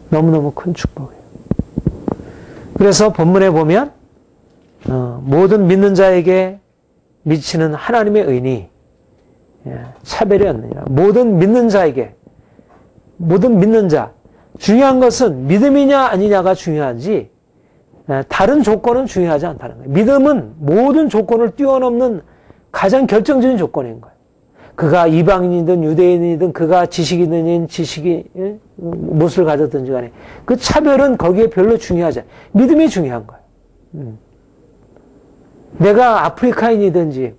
너무너무 큰 축복이에요. 그래서 본문에 보면 모든 믿는 자에게 미치는 하나님의 의니 차별이 없느니라. 모든 믿는 자에게, 모든 믿는 자, 중요한 것은 믿음이냐 아니냐가 중요하지 다른 조건은 중요하지 않다는 거예요. 믿음은 모든 조건을 뛰어넘는 가장 결정적인 조건인 거예요. 그가 이방인이든 유대인이든 그가 지식인이든 지식이 무엇을 가졌든지 간에 그 차별은 거기에 별로 중요하지 않아요. 믿음이 중요한 거예요. 내가 아프리카인이든지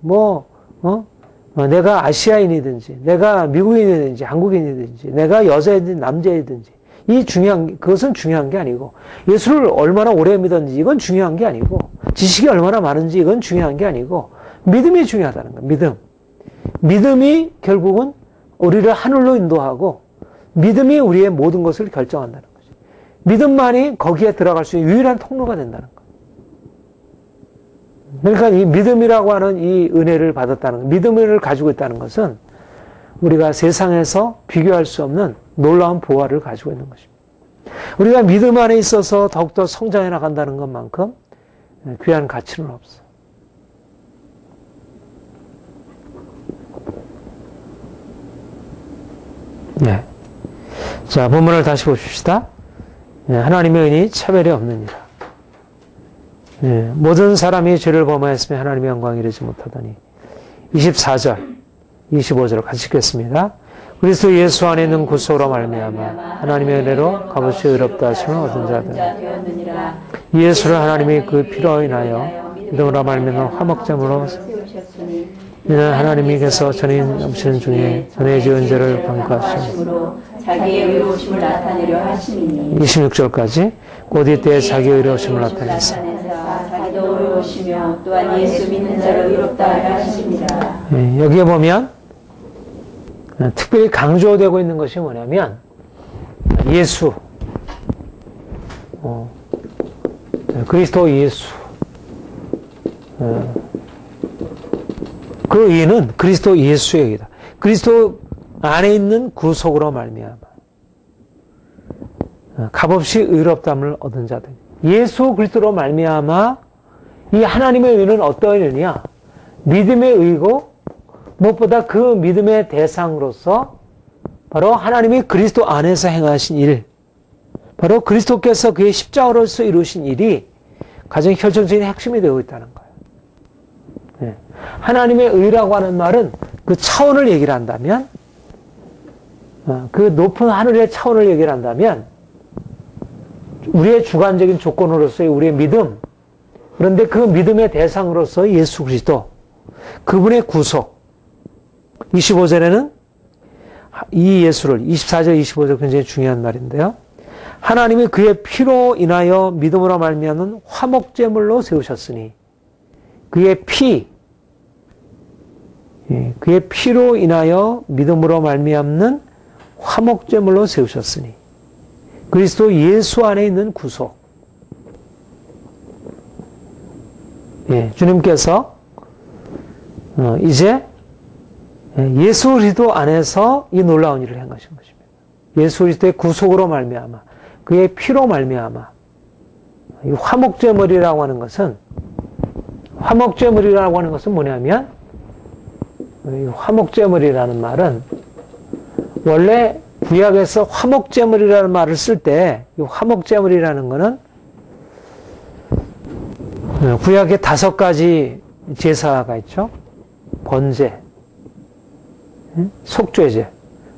내가 아시아인이든지 내가 미국인이든지 한국인이든지 내가 여자이든지 남자이든지 그것은 중요한 게 아니고 예수를 얼마나 오래 믿었는지 이건 중요한 게 아니고 지식이 얼마나 많은지 이건 중요한 게 아니고 믿음이 중요하다는 거예요. 믿음이 결국은 우리를 하늘로 인도하고 믿음이 우리의 모든 것을 결정한다는 거죠. 믿음만이 거기에 들어갈 수 있는 유일한 통로가 된다는 거예요. 그러니까 이 믿음이라고 하는 이 은혜를 받았다는 것, 믿음을 가지고 있다는 것은 우리가 세상에서 비교할 수 없는 놀라운 보화를 가지고 있는 것입니다. 우리가 믿음 안에 있어서 더욱더 성장해 나간다는 것만큼 귀한 가치는 없어요. 네. 자, 본문을 다시 보십시다. 네, 하나님의 은이 차별이 없느니라. 네, 모든 사람이 죄를 범하였으며 하나님의 영광을 이루지 못하더니 24절, 25절 같이 읽겠습니다. 그리스도 예수 안에 있는 구속으로 말미암아 하나님의 은혜로 값없이 의롭다 하심을 얻은 자들 예수를 하나님이 그 피로 인하여 믿음으로 말미암아 화목제물로 이는 하나님께서 전인 없이는 중에 전에 지은 죄를 방과하시고
자기의 의로우심을 나타내려 하심이니
26절까지 곧 이때 자기의 의로우심을 나타내사
자기도 의로우시며 또한 예수 믿는 자를 의롭다 하려 하십니다.
네, 여기에 보면 특별히 강조되고 있는 것이 뭐냐면 예수 그리스도 예수. 그 의는 그리스도 예수의 의다. 그리스도 안에 있는 구속으로 말미암아 값없이 의롭다함을 얻은 자들. 예수 그리스도로 말미암아 이 하나님의 의는 어떤 의냐? 믿음의 의고 무엇보다 그 믿음의 대상으로서 바로 하나님이 그리스도 안에서 행하신 일, 바로 그리스도께서 그의 십자가로서 이루신 일이 가장 결정적인 핵심이 되고 있다는 거예요. 네. 하나님의 의라고 하는 말은 그 차원을 얘기를 한다면, 그 높은 하늘의 차원을 얘기를 한다면 우리의 주관적인 조건으로서의 우리의 믿음, 그런데 그 믿음의 대상으로서 예수 그리스도, 그분의 구속. 25절에는 이 예수를, 24절 25절 굉장히 중요한 말인데요. 하나님이 그의 피로 인하여 믿음으로 말미암는 화목제물로 세우셨으니 그의 피로 인하여 믿음으로 말미암는 화목제물로 세우셨으니 그리스도 예수 안에 있는 구속. 주님께서 이제 예수 그리스도 안에서 이 놀라운 일을 행하신 것입니다. 예수 그리스도의 구속으로 말미암아 그의 피로 말미암아 이 화목제물이라고 하는 것은 뭐냐면 이 화목제물이라는 말은 원래 구약에서 화목제물이라는 말을 쓸 때 이 화목제물이라는 것은 구약에 5가지 제사가 있죠. 번제, 속죄제,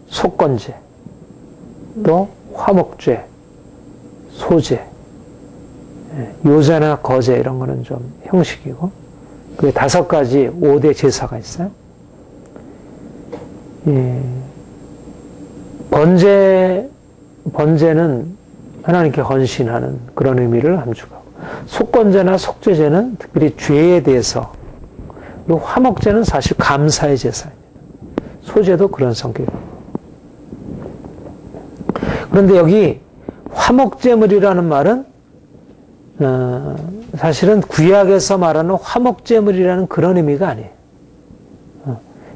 속건제, 또 화목죄, 소제, 요제나 거제 이런 거는 좀 형식이고 그게 5가지 5대 제사가 있어요. 번제는 하나님께 헌신하는 그런 의미를 함축하고 속건제나 속죄제는 특별히 죄에 대해서, 그리고 화목제는 사실 감사의 제사입니다. 소제도 그런 성격이고. 그런데 여기 화목제물이라는 말은 사실은 구약에서 말하는 화목제물이라는 그런 의미가 아니에요.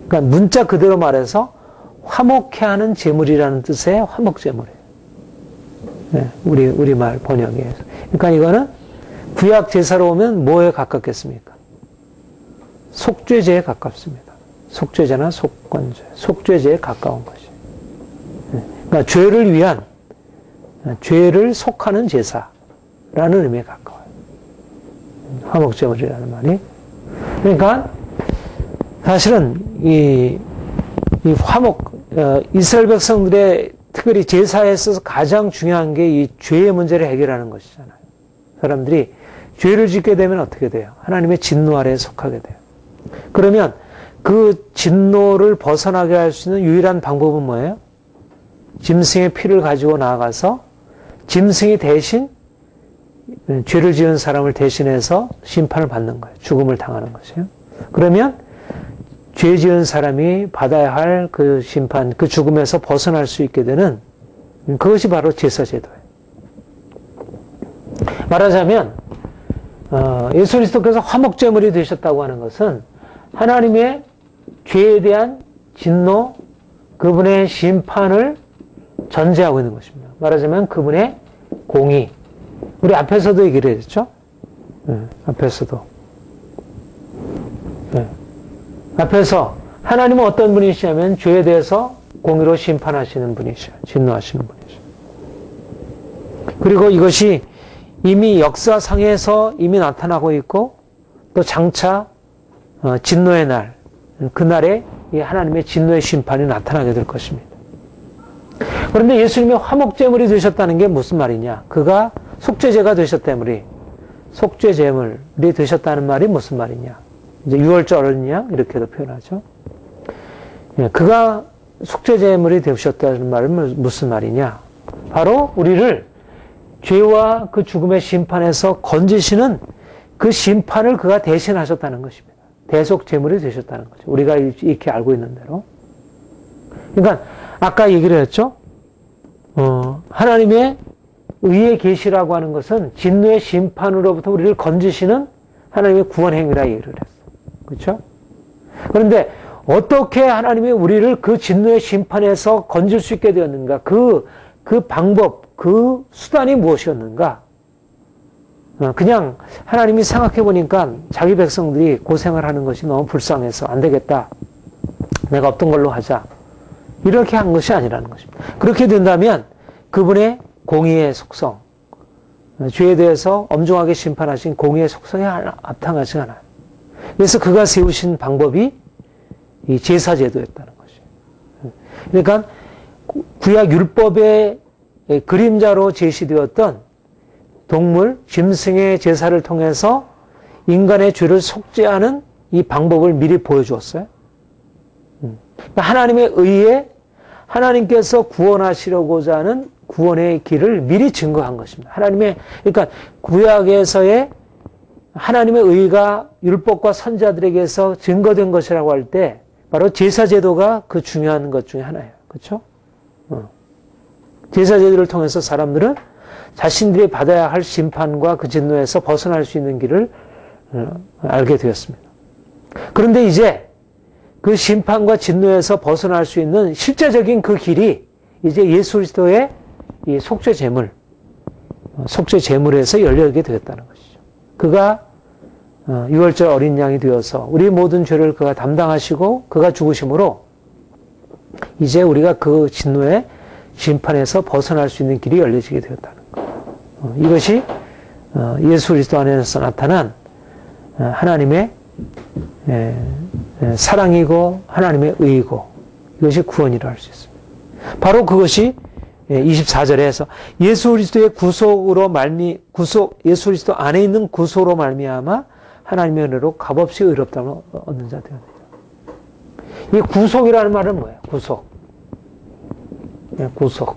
그러니까 문자 그대로 말해서 화목해 하는 제물이라는 뜻의 화목제물이에요. 우리말 번역에. 그러니까 이거는 구약 제사로 오면 뭐에 가깝겠습니까? 속죄제에 가깝습니다. 속죄제나 속건제, 속죄제에 가까운 것이. 그러니까 죄를 위한, 죄를 속하는 제사라는 의미에 가까워요. 화목제물이라는 말이. 그러니까 사실은 이 화목, 이스라엘 백성들의 특별히 제사에 있어서 가장 중요한 게 이 죄의 문제를 해결하는 것이잖아요. 사람들이 죄를 짓게 되면 어떻게 돼요? 하나님의 진노 아래에 속하게 돼요. 그러면 그 진노를 벗어나게 할 수 있는 유일한 방법은 뭐예요? 짐승의 피를 가지고 나아가서 짐승이 대신 죄를 지은 사람을 대신해서 심판을 받는 거예요. 죽음을 당하는 것이에요. 그러면 죄 지은 사람이 받아야 할 그 심판, 그 죽음에서 벗어날 수 있게 되는 그것이 바로 제사제도예요. 말하자면 예수 그리스도께서 화목제물이 되셨다고 하는 것은 하나님의 죄에 대한 진노, 그분의 심판을 전제하고 있는 것입니다. 말하자면 그분의 공의. 우리 앞에서도 얘기를 했죠? 앞에서도. 앞에서 하나님은 어떤 분이시냐면 죄에 대해서 공의로 심판하시는 분이시죠. 진노하시는 분이시죠. 그리고 이것이 이미 역사상에서 이미 나타나고 있고 또 장차 진노의 날, 그날에 이 하나님의 진노의 심판이 나타나게 될 것입니다. 그런데 예수님이 화목제물이 되셨다는 게 무슨 말이냐? 그가 속죄제가 되셨다물이 속죄제물이 되셨다는 말이 무슨 말이냐? 이제 6월절 어린 양 이렇게도 표현하죠. 그가 속죄제물이 되셨다는 말은 무슨 말이냐? 바로 우리를 죄와 그 죽음의 심판에서 건지시는 그 심판을 그가 대신하셨다는 것입니다. 대속제물이 되셨다는 거죠. 우리가 이렇게 알고 있는 대로. 그러니까 아까 얘기를 했죠. 하나님의 의의 계시라고 하는 것은 진노의 심판으로부터 우리를 건지시는 하나님의 구원 행위라 얘기를 했어. 그렇죠? 그런데 어떻게 하나님이 우리를 그 진노의 심판에서 건질 수 있게 되었는가? 그 방법, 그 수단이 무엇이었는가? 그냥 하나님이 생각해 보니까 자기 백성들이 고생을 하는 것이 너무 불쌍해서 안 되겠다. 내가 없던 걸로 하자. 이렇게 한 것이 아니라는 것입니다. 그렇게 된다면 그분의 공의의 속성, 죄에 대해서 엄중하게 심판하신 공의의 속성에 합당하지 않아요. 그래서 그가 세우신 방법이 이 제사제도였다는 것이에요. 그러니까 구약 율법의 그림자로 제시되었던 동물, 짐승의 제사를 통해서 인간의 죄를 속죄하는 이 방법을 미리 보여주었어요. 그러니까 하나님의 의에 하나님께서 구원하시려고자 하는 구원의 길을 미리 증거한 것입니다. 그러니까 구약에서의 하나님의 의가 율법과 선지자들에게서 증거된 것이라고 할 때 바로 제사제도가 그 중요한 것 중에 하나예요. 그렇죠? 제사제도를 통해서 사람들은 자신들이 받아야 할 심판과 그 진노에서 벗어날 수 있는 길을 알게 되었습니다. 그런데 이제 그 심판과 진노에서 벗어날 수 있는 실제적인 그 길이 이제 예수 그리스도의 이 속죄 제물에서 열리게 되었다는 것이죠. 그가 유월절 어린 양이 되어서 우리 모든 죄를 그가 담당하시고 그가 죽으심으로 이제 우리가 그 진노의 심판에서 벗어날 수 있는 길이 열려지게 되었다는 것. 이것이 예수 그리스도 안에서 나타난 하나님의 사랑이고 하나님의 의이고 이것이 구원이라 할 수 있습니다. 바로 그것이 24절에서 예수 그리스도의 예수 그리스도 안에 있는 구속으로 말미암아 하나님의 은혜로 값없이 의롭다함을 얻는 자 되었느니라. 이 구속이라는 말은 뭐예요? 구속.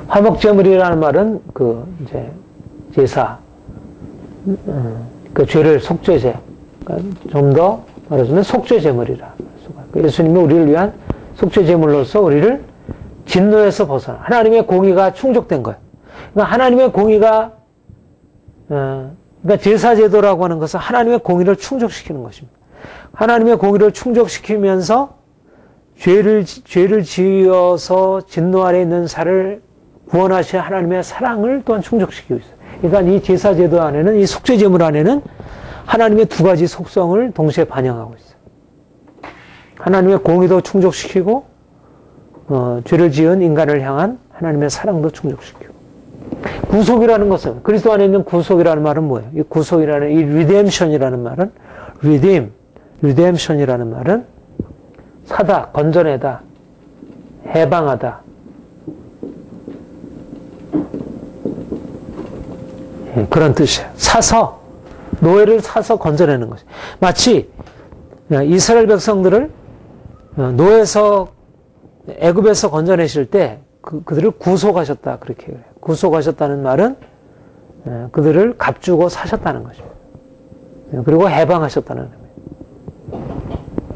화목제물이라는 말은 이제 제사, 그 죄를 속죄제, 그러니까 좀 더 말하자면 속죄제물이라. 예수님이 우리를 위한 속죄제물로서 우리를 진노에서 벗어나 하나님의 공의가 충족된 거예요. 그러니까 하나님의 공의가 그러니까 제사제도라고 하는 것은 하나님의 공의를 충족시키는 것입니다. 하나님의 공의를 충족시키면서 죄를 지어서 진노 아래 있는 자를 구원하신 하나님의 사랑을 또한 충족시키고 있어요. 그러니까 이 제사제도 안에는 이 속죄제물 안에는 하나님의 두 가지 속성을 동시에 반영하고 있어요. 하나님의 공의도 충족시키고 죄를 지은 인간을 향한 하나님의 사랑도 충족시키고. 구속이라는 것은 그리스도 안에 있는 구속이라는 말은 뭐예요? 이 구속이라는 이 리뎀션이라는 말은 리뎀션이라는 말은 사다, 건져내다, 해방하다. 그런 뜻이에요. 노예를 사서 건져내는 것이. 마치 이스라엘 백성들을 노예에서 애굽에서 건져내실 때 그들을 구속하셨다 그렇게 그래요. 구속하셨다는 말은 그들을 값주고 사셨다는 것입니다. 그리고 해방하셨다는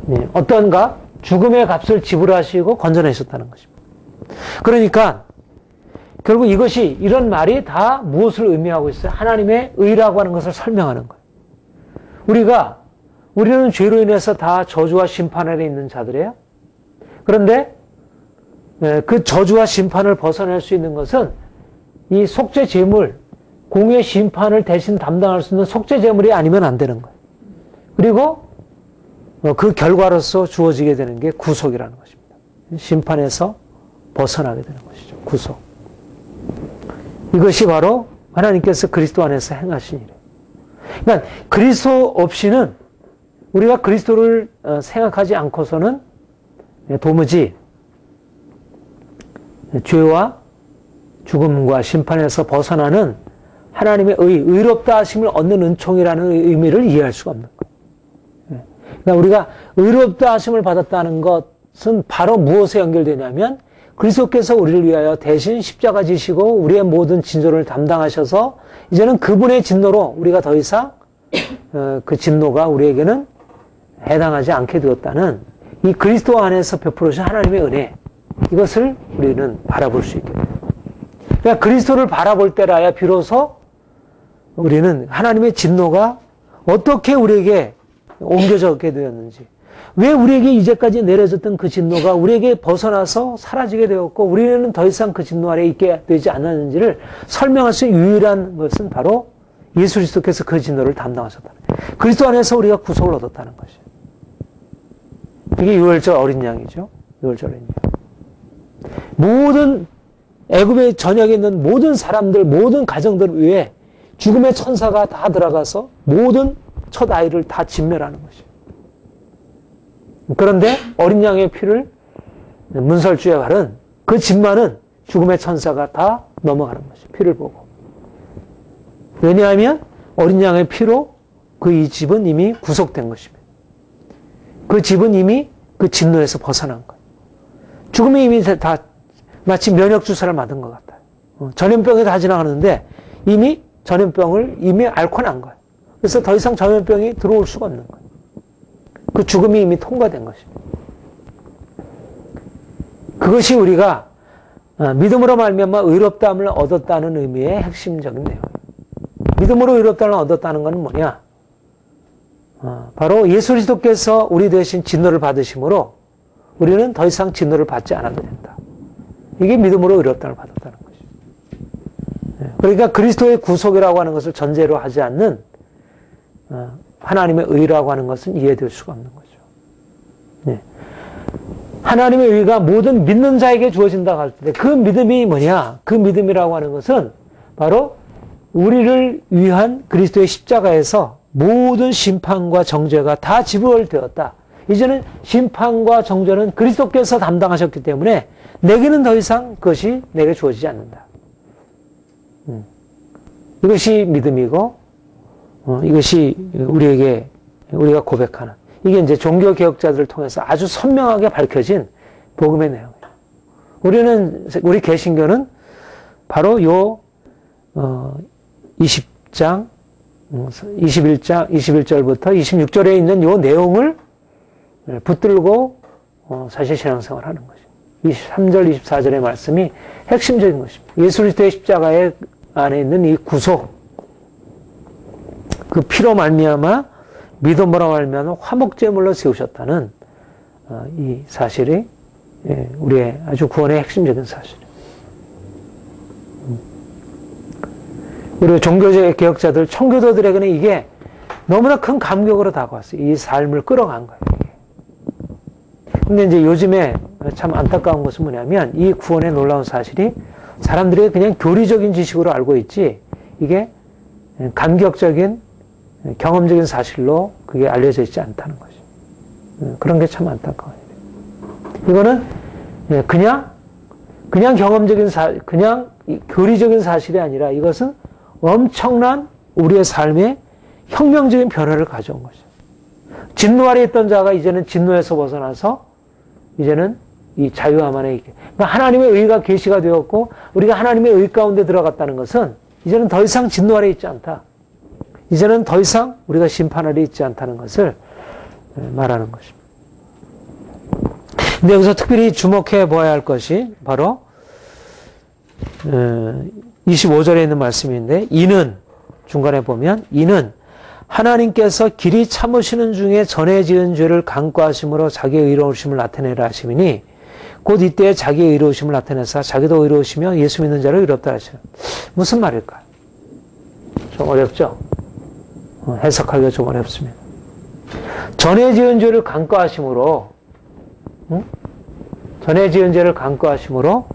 의미예요. 어떤 값? 죽음의 값을 지불하시고 건져내셨다는 것입니다. 그러니까 결국 이런 말이 다 무엇을 의미하고 있어요? 하나님의 의라고 하는 것을 설명하는 거예요. 우리는 죄로 인해서 다 저주와 심판 아래 있는 자들이에요. 그런데 그 저주와 심판을 벗어날 수 있는 것은 이 속죄 제물, 공의 심판을 대신 담당할 수 있는 속죄 제물이 아니면 안 되는 거예요. 그리고 그 결과로서 주어지게 되는 게 구속이라는 것입니다. 심판에서 벗어나게 되는 것이죠. 구속. 이것이 바로 하나님께서 그리스도 안에서 행하신 일이에요. 그러니까 그리스도 없이는 우리가 그리스도를 생각하지 않고서는 도무지 죄와 죽음과 심판에서 벗어나는 하나님의 의롭다 하심을 얻는 은총이라는 의미를 이해할 수가 없는 거예요. 그러니까 우리가 의롭다 하심을 받았다는 것은 바로 무엇에 연결되냐면 그리스도께서 우리를 위하여 대신 십자가 지시고 우리의 모든 진노를 담당하셔서 이제는 그분의 진노로 우리가 더 이상 그 진노가 우리에게는 해당하지 않게 되었다는 이 그리스도 안에서 베풀어진 하나님의 은혜, 이것을 우리는 바라볼 수 있게 돼요. 그러니까 그리스도를 바라볼 때라야 비로소 우리는 하나님의 진노가 어떻게 우리에게 옮겨졌게 되었는지, 왜 우리에게 이제까지 내려졌던 그 진노가 우리에게 벗어나서 사라지게 되었고 우리는 더 이상 그 진노 아래 있게 되지 않았는지를 설명할 수 있는 유일한 것은 바로 예수 그리스도께서 그 진노를 담당하셨다는 거예요. 그리스도 안에서 우리가 구속을 얻었다는 것이에요. 이게 유월절 어린 양이죠. 유월절 어린 양. 모든 애굽의 전역에 있는 모든 사람들, 모든 가정들 위에 죽음의 천사가 다 들어가서 모든 첫 아이를 다 진멸하는 것이에요. 그런데 어린 양의 피를 문설주에 바른 그 집만은 죽음의 천사가 다 넘어가는 것이에요. 피를 보고. 왜냐하면 어린 양의 피로 그 이 집은 이미 구속된 것입니다. 그 집은 이미 그 진노에서 벗어난 거예요. 죽음이 이미 다 마치 면역주사를 맞은 것 같아요. 전염병이 다 지나가는데 이미 전염병을 이미 앓고 난 거예요. 그래서 더 이상 전염병이 들어올 수가 없는 거예요. 그 죽음이 이미 통과된 것입니다. 그것이 우리가 믿음으로 말미암아 의롭다함을 얻었다는 의미의 핵심적인 내용이에요. 믿음으로 의롭다함을 얻었다는 것은 뭐냐? 바로 예수 그리스도께서 우리 대신 진노를 받으심으로 우리는 더 이상 진노를 받지 않아도 된다. 이게 믿음으로 의롭다함을 받았다는 것이죠. 그러니까 그리스도의 구속이라고 하는 것을 전제로 하지 않는 하나님의 의라고 하는 것은 이해될 수가 없는 거죠. 네. 하나님의 의가 모든 믿는 자에게 주어진다고 할 때 그 믿음이 뭐냐? 그 믿음이라고 하는 것은 바로 우리를 위한 그리스도의 십자가에서 모든 심판과 정죄가 다 지불되었다. 이제는 심판과 정죄는 그리스도께서 담당하셨기 때문에 내게는 더 이상 그것이 내게 주어지지 않는다. 이것이 믿음이고 이것이 우리가 고백하는, 이게 이제 종교 개혁자들을 통해서 아주 선명하게 밝혀진 복음의 내용이에요. 우리 개신교는 바로 요 20장 21절부터 26절에 있는 요 내용을 붙들고 사실 신앙생활을 하는 것입니다. 23절, 24절의 말씀이 핵심적인 것입니다. 예수 그리스도의 십자가의 안에 있는 이 구속, 그 피로 말미암아 믿음으로 말미암아 화목제물로 세우셨다는 이 사실이 우리의 아주 구원의 핵심적인 사실이에요. 우리 종교적 개혁자들, 청교도들에게는 이게 너무나 큰 감격으로 다가왔어요. 이 삶을 끌어간 거예요. 근데 이제 요즘에 참 안타까운 것은 뭐냐면 이 구원의 놀라운 사실이 사람들이 그냥 교리적인 지식으로 알고 있지 이게 감격적인 경험적인 사실로 그게 알려져 있지 않다는 것이. 그런 게 참 안타까워요. 이거는 그냥 경험적인 그냥 교리적인 사실이 아니라 이것은 엄청난 우리의 삶에 혁명적인 변화를 가져온 것이죠. 진노 아래 있던 자가 이제는 진노에서 벗어나서 이제는 이 자유함 안에 있게. 그러니까 하나님의 의가 계시가 되었고 우리가 하나님의 의 가운데 들어갔다는 것은 이제는 더 이상 진노 아래 있지 않다. 이제는 더 이상 우리가 심판 아래 있지 않다는 것을 말하는 것입니다. 근데 여기서 특별히 주목해 보아야 할 것이 바로 25절에 있는 말씀인데, 이는 중간에 보면 이는 하나님께서 길이 참으시는 중에 전에 지은 죄를 간과하심으로 자기의 의로우심을 나타내라 하심이니 곧 이때 자기의 의로우심을 나타내사 자기도 의로우시며 예수 믿는 자를 의롭다 하시는. 무슨 말일까요? 좀 어렵죠? 해석하기가 좀 어렵습니다. 전에 지은 죄를 간과하심으로, 전에 지은 죄를 간과하심으로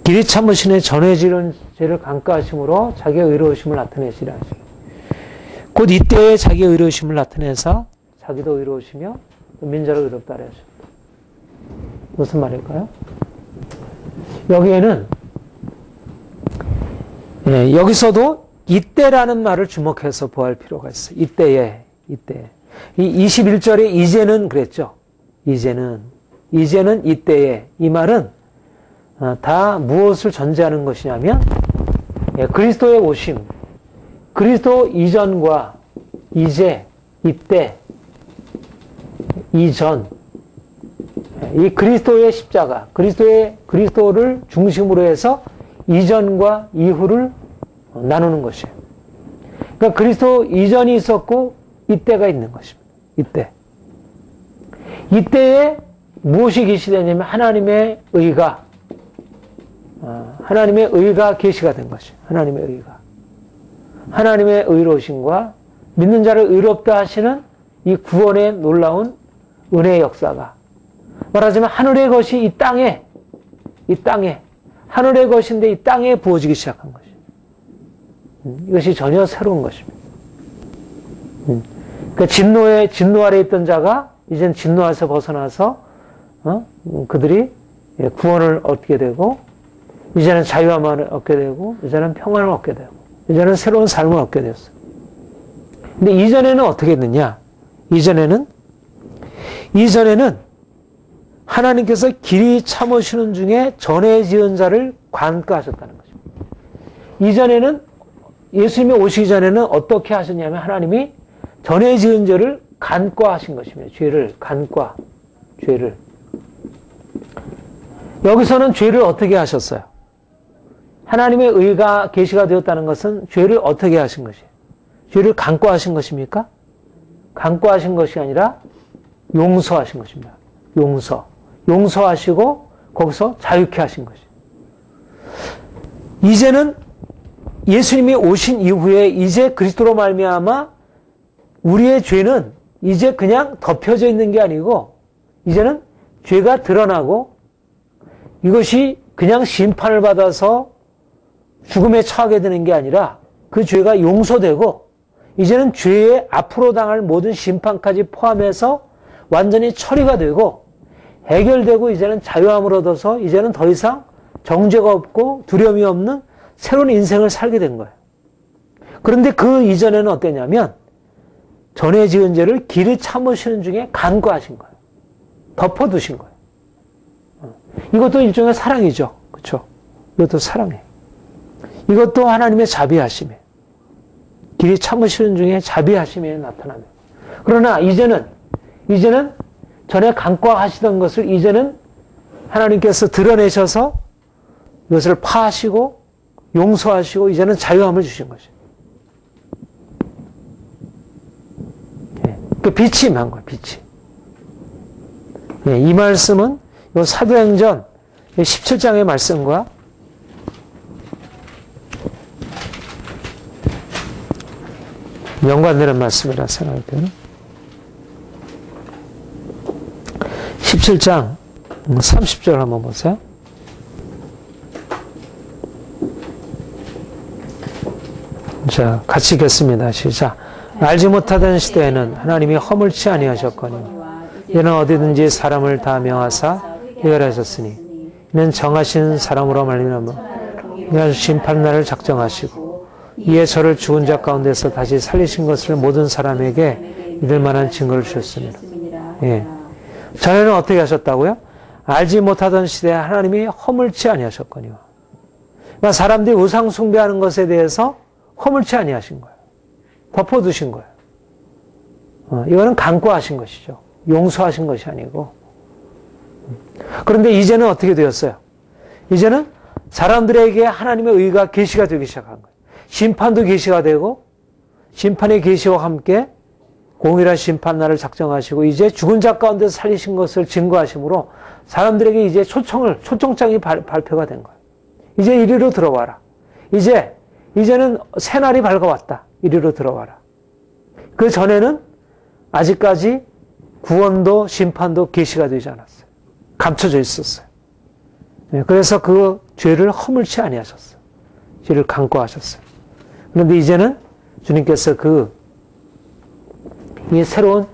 길이 참으시네 전에 지은 죄를 간과하심으로 자기의 의로우심을 나타내시라 하시고 곧 이때에 자기의 의로우심을 나타내서 자기도 의로우시며 민자를 의롭다 하셨다. 무슨 말일까요? 여기에는 여기서도 이때라는 말을 주목해서 보아할 필요가 있어요. 이때. 이 21절에 이제는 그랬죠. 이제는 이때에. 이 말은 다 무엇을 전제하는 것이냐면 그리스도의 오심, 그리스도 이전과 이제, 이때, 이전, 이 그리스도의 십자가, 그리스도를 중심으로 해서 이전과 이후를 나누는 것이에요. 그러니까 그리스도 이전이 있었고 이때가 있는 것입니다. 이때에 무엇이 계시되냐면 하나님의 의가 계시가 된 것이에요. 하나님의 의로우심과 믿는 자를 의롭다 하시는 이 구원의 놀라운 은혜의 역사가, 말하자면 하늘의 것이 이 땅에 하늘의 것인데 이 땅에 부어지기 시작한 것이에요. 이것이 전혀 새로운 것입니다. 그러니까 진노 아래 있던 자가 이젠 진노에서 벗어나서 그들이 구원을 얻게 되고, 이제는 자유함을 얻게 되고, 이제는 평안을 얻게 되고, 이제는 새로운 삶을 얻게 되었어요. 근데 이전에는 어떻게 했느냐? 이전에는 하나님께서 길이 참으시는 중에 전에 지은 자를 관과하셨다는 것입니다. 이전에는 예수님이 오시기 전에는 어떻게 하셨냐면 하나님이 전에 지은 죄를 간과하신 것입니다. 죄를. 여기서는 죄를 어떻게 하셨어요? 하나님의 의가 계시가 되었다는 것은 죄를 어떻게 하신 것이에요? 죄를 간과하신 것입니까? 간과하신 것이 아니라 용서하신 것입니다. 용서하시고 거기서 자유케 하신 것이에요. 이제는 예수님이 오신 이후에 이제 그리스도로 말미암아 우리의 죄는 이제 그냥 덮여져 있는 게 아니고 이제는 죄가 드러나고 이것이 그냥 심판을 받아서 죽음에 처하게 되는 게 아니라 그 죄가 용서되고 이제는 죄에 앞으로 당할 모든 심판까지 포함해서 완전히 처리가 되고 해결되고 이제는 자유함을 얻어서 이제는 더 이상 정죄가 없고 두려움이 없는 새로운 인생을 살게 된 거예요. 그런데 그 이전에는 어땠냐면 전에 지은 죄를 길이 참으시는 중에 간과하신 거예요. 덮어두신 거예요. 이것도 일종의 사랑이죠. 그렇죠? 이것도 사랑이에요. 이것도 하나님의 자비하심이에요. 길이 참으시는 중에 자비하심이 나타납니다. 그러나 이제는 전에 간과하시던 것을 이제는 하나님께서 드러내셔서 이것을 파하시고 용서하시고 이제는 자유함을 주신 것이에요. 그 빛이 임한 거예요. 이 말씀은 이 사도행전 17장의 말씀과 연관되는 말씀이라 생각이 돼요. 17장 30절 한번 보세요. 자, 같이 읽겠습니다. 시작. 알지 못하던 시대에는 하나님이 허물치 아니하셨거니 이는 어디든지 사람을 다 명하사 해결하셨으니 이는 정하신 사람으로 말미암아 이는 심판날을 작정하시고 이에 저를 죽은 자 가운데서 다시 살리신 것을 모든 사람에게 믿을 만한 증거를 주셨습니다. 예. 전에는 어떻게 하셨다고요? 알지 못하던 시대에 하나님이 허물치 아니하셨거니와. 그러니까 사람들이 우상 숭배하는 것에 대해서 허물치 아니하신 거예요. 덮어두신 거예요. 이거는 간과하신 것이죠. 용서하신 것이 아니고. 그런데 이제는 어떻게 되었어요? 이제는 사람들에게 하나님의 의가 계시가 되기 시작한 거예요. 심판도 계시가 되고 심판의 계시와 함께 공의란 심판날을 작정하시고 이제 죽은 자 가운데서 살리신 것을 증거하심으로 사람들에게 이제 초청장이 발표가 된 거예요. 이제 이리로 들어와라. 이제는 새날이 밝아왔다. 이리로 들어와라. 그 전에는 아직까지 구원도 심판도 계시가 되지 않았어요. 감춰져 있었어요. 그래서 그 죄를 허물치 아니하셨어요. 죄를 간과하셨어요. 그런데 이제는 주님께서 이 새로운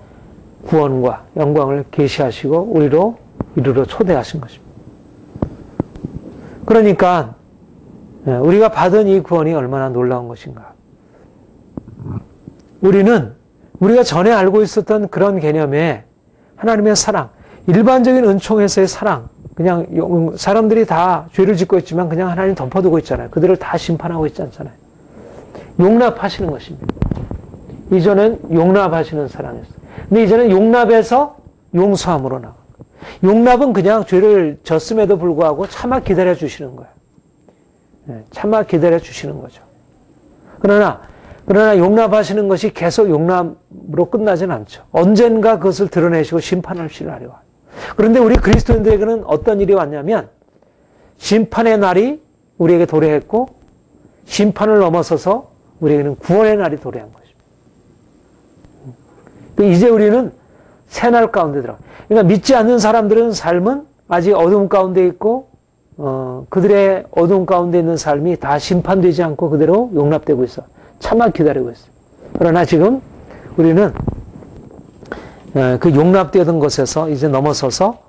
구원과 영광을 계시하시고 우리로 이리로 초대하신 것입니다. 그러니까 우리가 받은 이 구원이 얼마나 놀라운 것인가. 우리가 전에 알고 있었던 그런 개념의 하나님의 사랑, 일반적인 은총에서의 사랑, 그냥 사람들이 다 죄를 짓고 있지만 그냥 하나님 덮어두고 있잖아요. 그들을 다 심판하고 있지 않잖아요. 용납하시는 것입니다. 이전엔 용납하시는 사랑이었어요. 근데 이제는 용납에서 용서함으로 나가. 용납은 그냥 죄를 졌음에도 불구하고 참아 기다려 주시는 거예요. 참아 기다려 주시는 거죠. 그러나 용납하시는 것이 계속 용납으로 끝나진 않죠. 언젠가 그것을 드러내시고 심판하실 날이 와요. 그런데 우리 그리스도인들에게는 어떤 일이 왔냐면 심판의 날이 우리에게 도래했고 심판을 넘어서서 우리에게는 구원의 날이 도래한 것입니다. 이제 우리는 새날 가운데 들어가. 그러니까 믿지 않는 사람들은 삶은 아직 어둠 가운데 있고 그들의 어둠 가운데 있는 삶이 다 심판되지 않고 그대로 용납되고 있어. 참아 기다리고 있어. 그러나 지금 우리는 그 용납되던 것에서 이제 넘어서서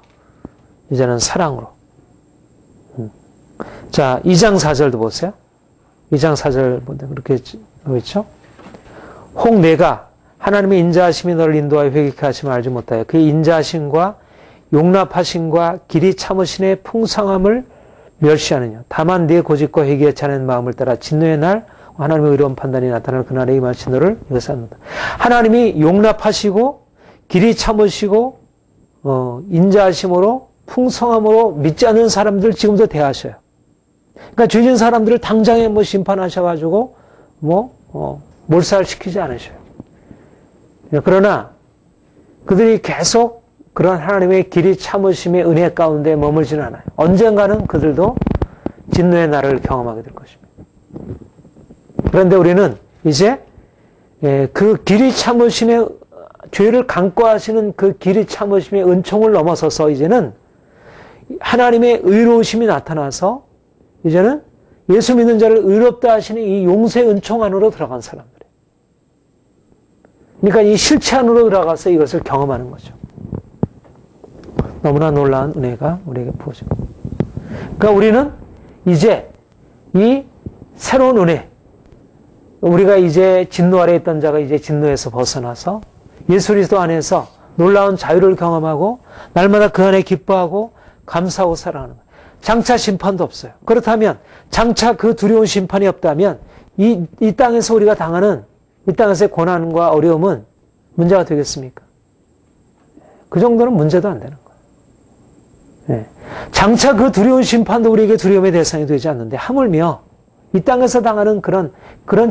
이제는 사랑으로. 자, 2장 4절도 보세요. 2장 4절 보면 그렇게 있죠. 혹 내가 하나님의 인자하심이 너를 인도하여 회개케 하심을 알지 못하여 그의 인자하심과 용납하심과 길이 참으심의 풍성함을 멸시하느냐. 다만 네 고집과 회개에 차는 마음을 따라 진노의 날 하나님의 의로운 판단이 나타날 그날에 임하신 너를 이것을 안다. 하나님이 용납하시고 길이 참으시고 인자하심으로 풍성함으로 믿지 않는 사람들 지금도 대하셔요. 그러니까 죄진 사람들을 당장에 심판하셔가지고 몰살시키지 않으셔요. 그러나 그들이 계속 그런 하나님의 길이 참으심의 은혜 가운데 머물지는 않아요. 언젠가는 그들도 진노의 날을 경험하게 될 것입니다. 그런데 우리는 이제 그 길이 참으심의 죄를 간과하시는 그 길이 참으심의 은총을 넘어서서 이제는 하나님의 의로우심이 나타나서 이제는 예수 믿는 자를 의롭다 하시는 이 용서의 은총 안으로 들어간 사람들이에요. 그러니까 이 실체 안으로 들어가서 이것을 경험하는 거죠. 너무나 놀라운 은혜가 우리에게 부어집니다. 그러니까 우리는 이제 이 새로운 은혜, 우리가 이제 진노 아래 있던 자가 이제 진노에서 벗어나서 예수 그리스도 안에서 놀라운 자유를 경험하고 날마다 그 안에 기뻐하고 감사하고 살아가는 거예요. 장차 심판도 없어요. 그렇다면 장차 그 두려운 심판이 없다면 이 땅에서 우리가 당하는 이 땅에서의 고난과 어려움은 문제가 되겠습니까? 그 정도는 문제도 안 되는 거예요. 장차 그 두려운 심판도 우리에게 두려움의 대상이 되지 않는데 하물며 이 땅에서 당하는 그런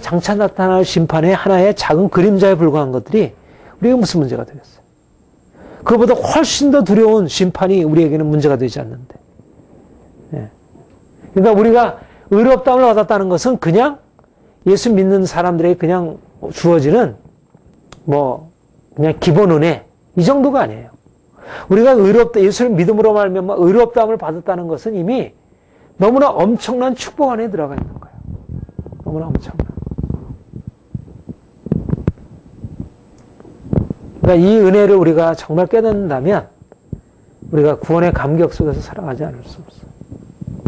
장차 나타날 심판의 하나의 작은 그림자에 불과한 것들이 우리에게 무슨 문제가 되겠어요? 그보다 훨씬 더 두려운 심판이 우리에게는 문제가 되지 않는데. 그러니까 우리가 의롭다움을 얻었다는 것은 그냥 예수 믿는 사람들에게 그냥 주어지는 그냥 기본 은혜 이 정도가 아니에요. 우리가 예수를 믿음으로 말미암아 의롭다움을 받았다는 것은 이미 너무나 엄청난 축복 안에 들어가 있는 거예요. 너무나 엄청난. 그러니까 이 은혜를 우리가 정말 깨닫는다면 우리가 구원의 감격 속에서 살아가지 않을 수 없어요.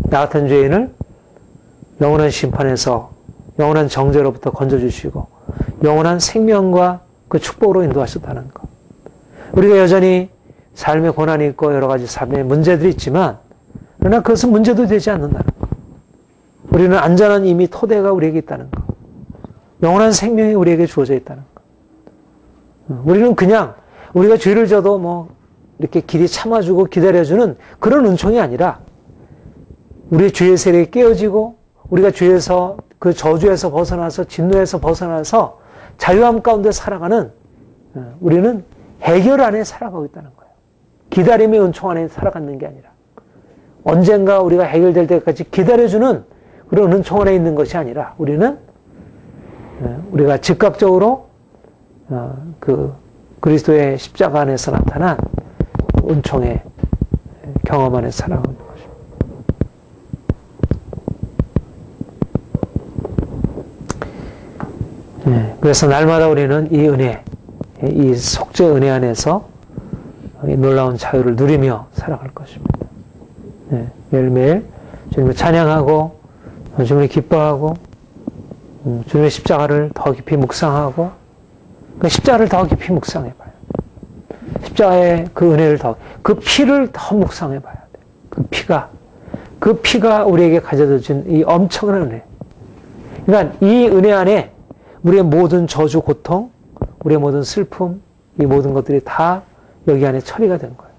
나 같은 죄인을 영원한 심판에서 영원한 정죄로부터 건져주시고 영원한 생명과 그 축복으로 인도하셨다는 것. 우리가 여전히 삶의 고난이 있고 여러 가지 삶의 문제들이 있지만 그러나 그것은 문제도 되지 않는다는 것. 우리는 안전한 이미 토대가 우리에게 있다는 것. 영원한 생명이 우리에게 주어져 있다는 것. 우리는 그냥 우리가 죄를 져도 이렇게 길이 참아주고 기다려주는 그런 은총이 아니라 우리의 죄의 세력이 깨어지고 우리가 죄에서 그 저주에서 벗어나서 진노에서 벗어나서 자유함 가운데 살아가는 우리는 해결 안에 살아가고 있다는 거예요. 기다림의 은총 안에 살아가는 게 아니라 언젠가 우리가 해결될 때까지 기다려주는 그런 은총 안에 있는 것이 아니라 우리는 우리가 즉각적으로 그 그리스도의 십자가 안에서 나타난 은총의 경험 안에 살아가고 있는 것입니다. 그래서 날마다 우리는 이 은혜, 이 속죄 은혜 안에서 이 놀라운 자유를 누리며 살아갈 것입니다. 매일매일 주님을 찬양하고 주님을 기뻐하고 주님의 십자가를 더 깊이 묵상하고 그 십자가를 더 깊이 묵상해봐요. 십자가의 그 은혜를 그 피를 더 묵상해봐야 돼요. 그 피가 우리에게 가져다 준 이 엄청난 은혜. 그러니까 이 은혜 안에 우리의 모든 저주, 고통, 우리의 모든 슬픔, 이 모든 것들이 다 여기 안에 처리가 된 거예요.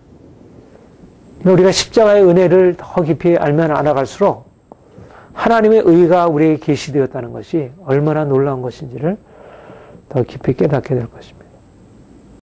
우리가 십자가의 은혜를 더 깊이 알면 알아갈수록 하나님의 의가 우리에게 계시되었다는 것이 얼마나 놀라운 것인지를 더 깊이 깨닫게 될 것입니다.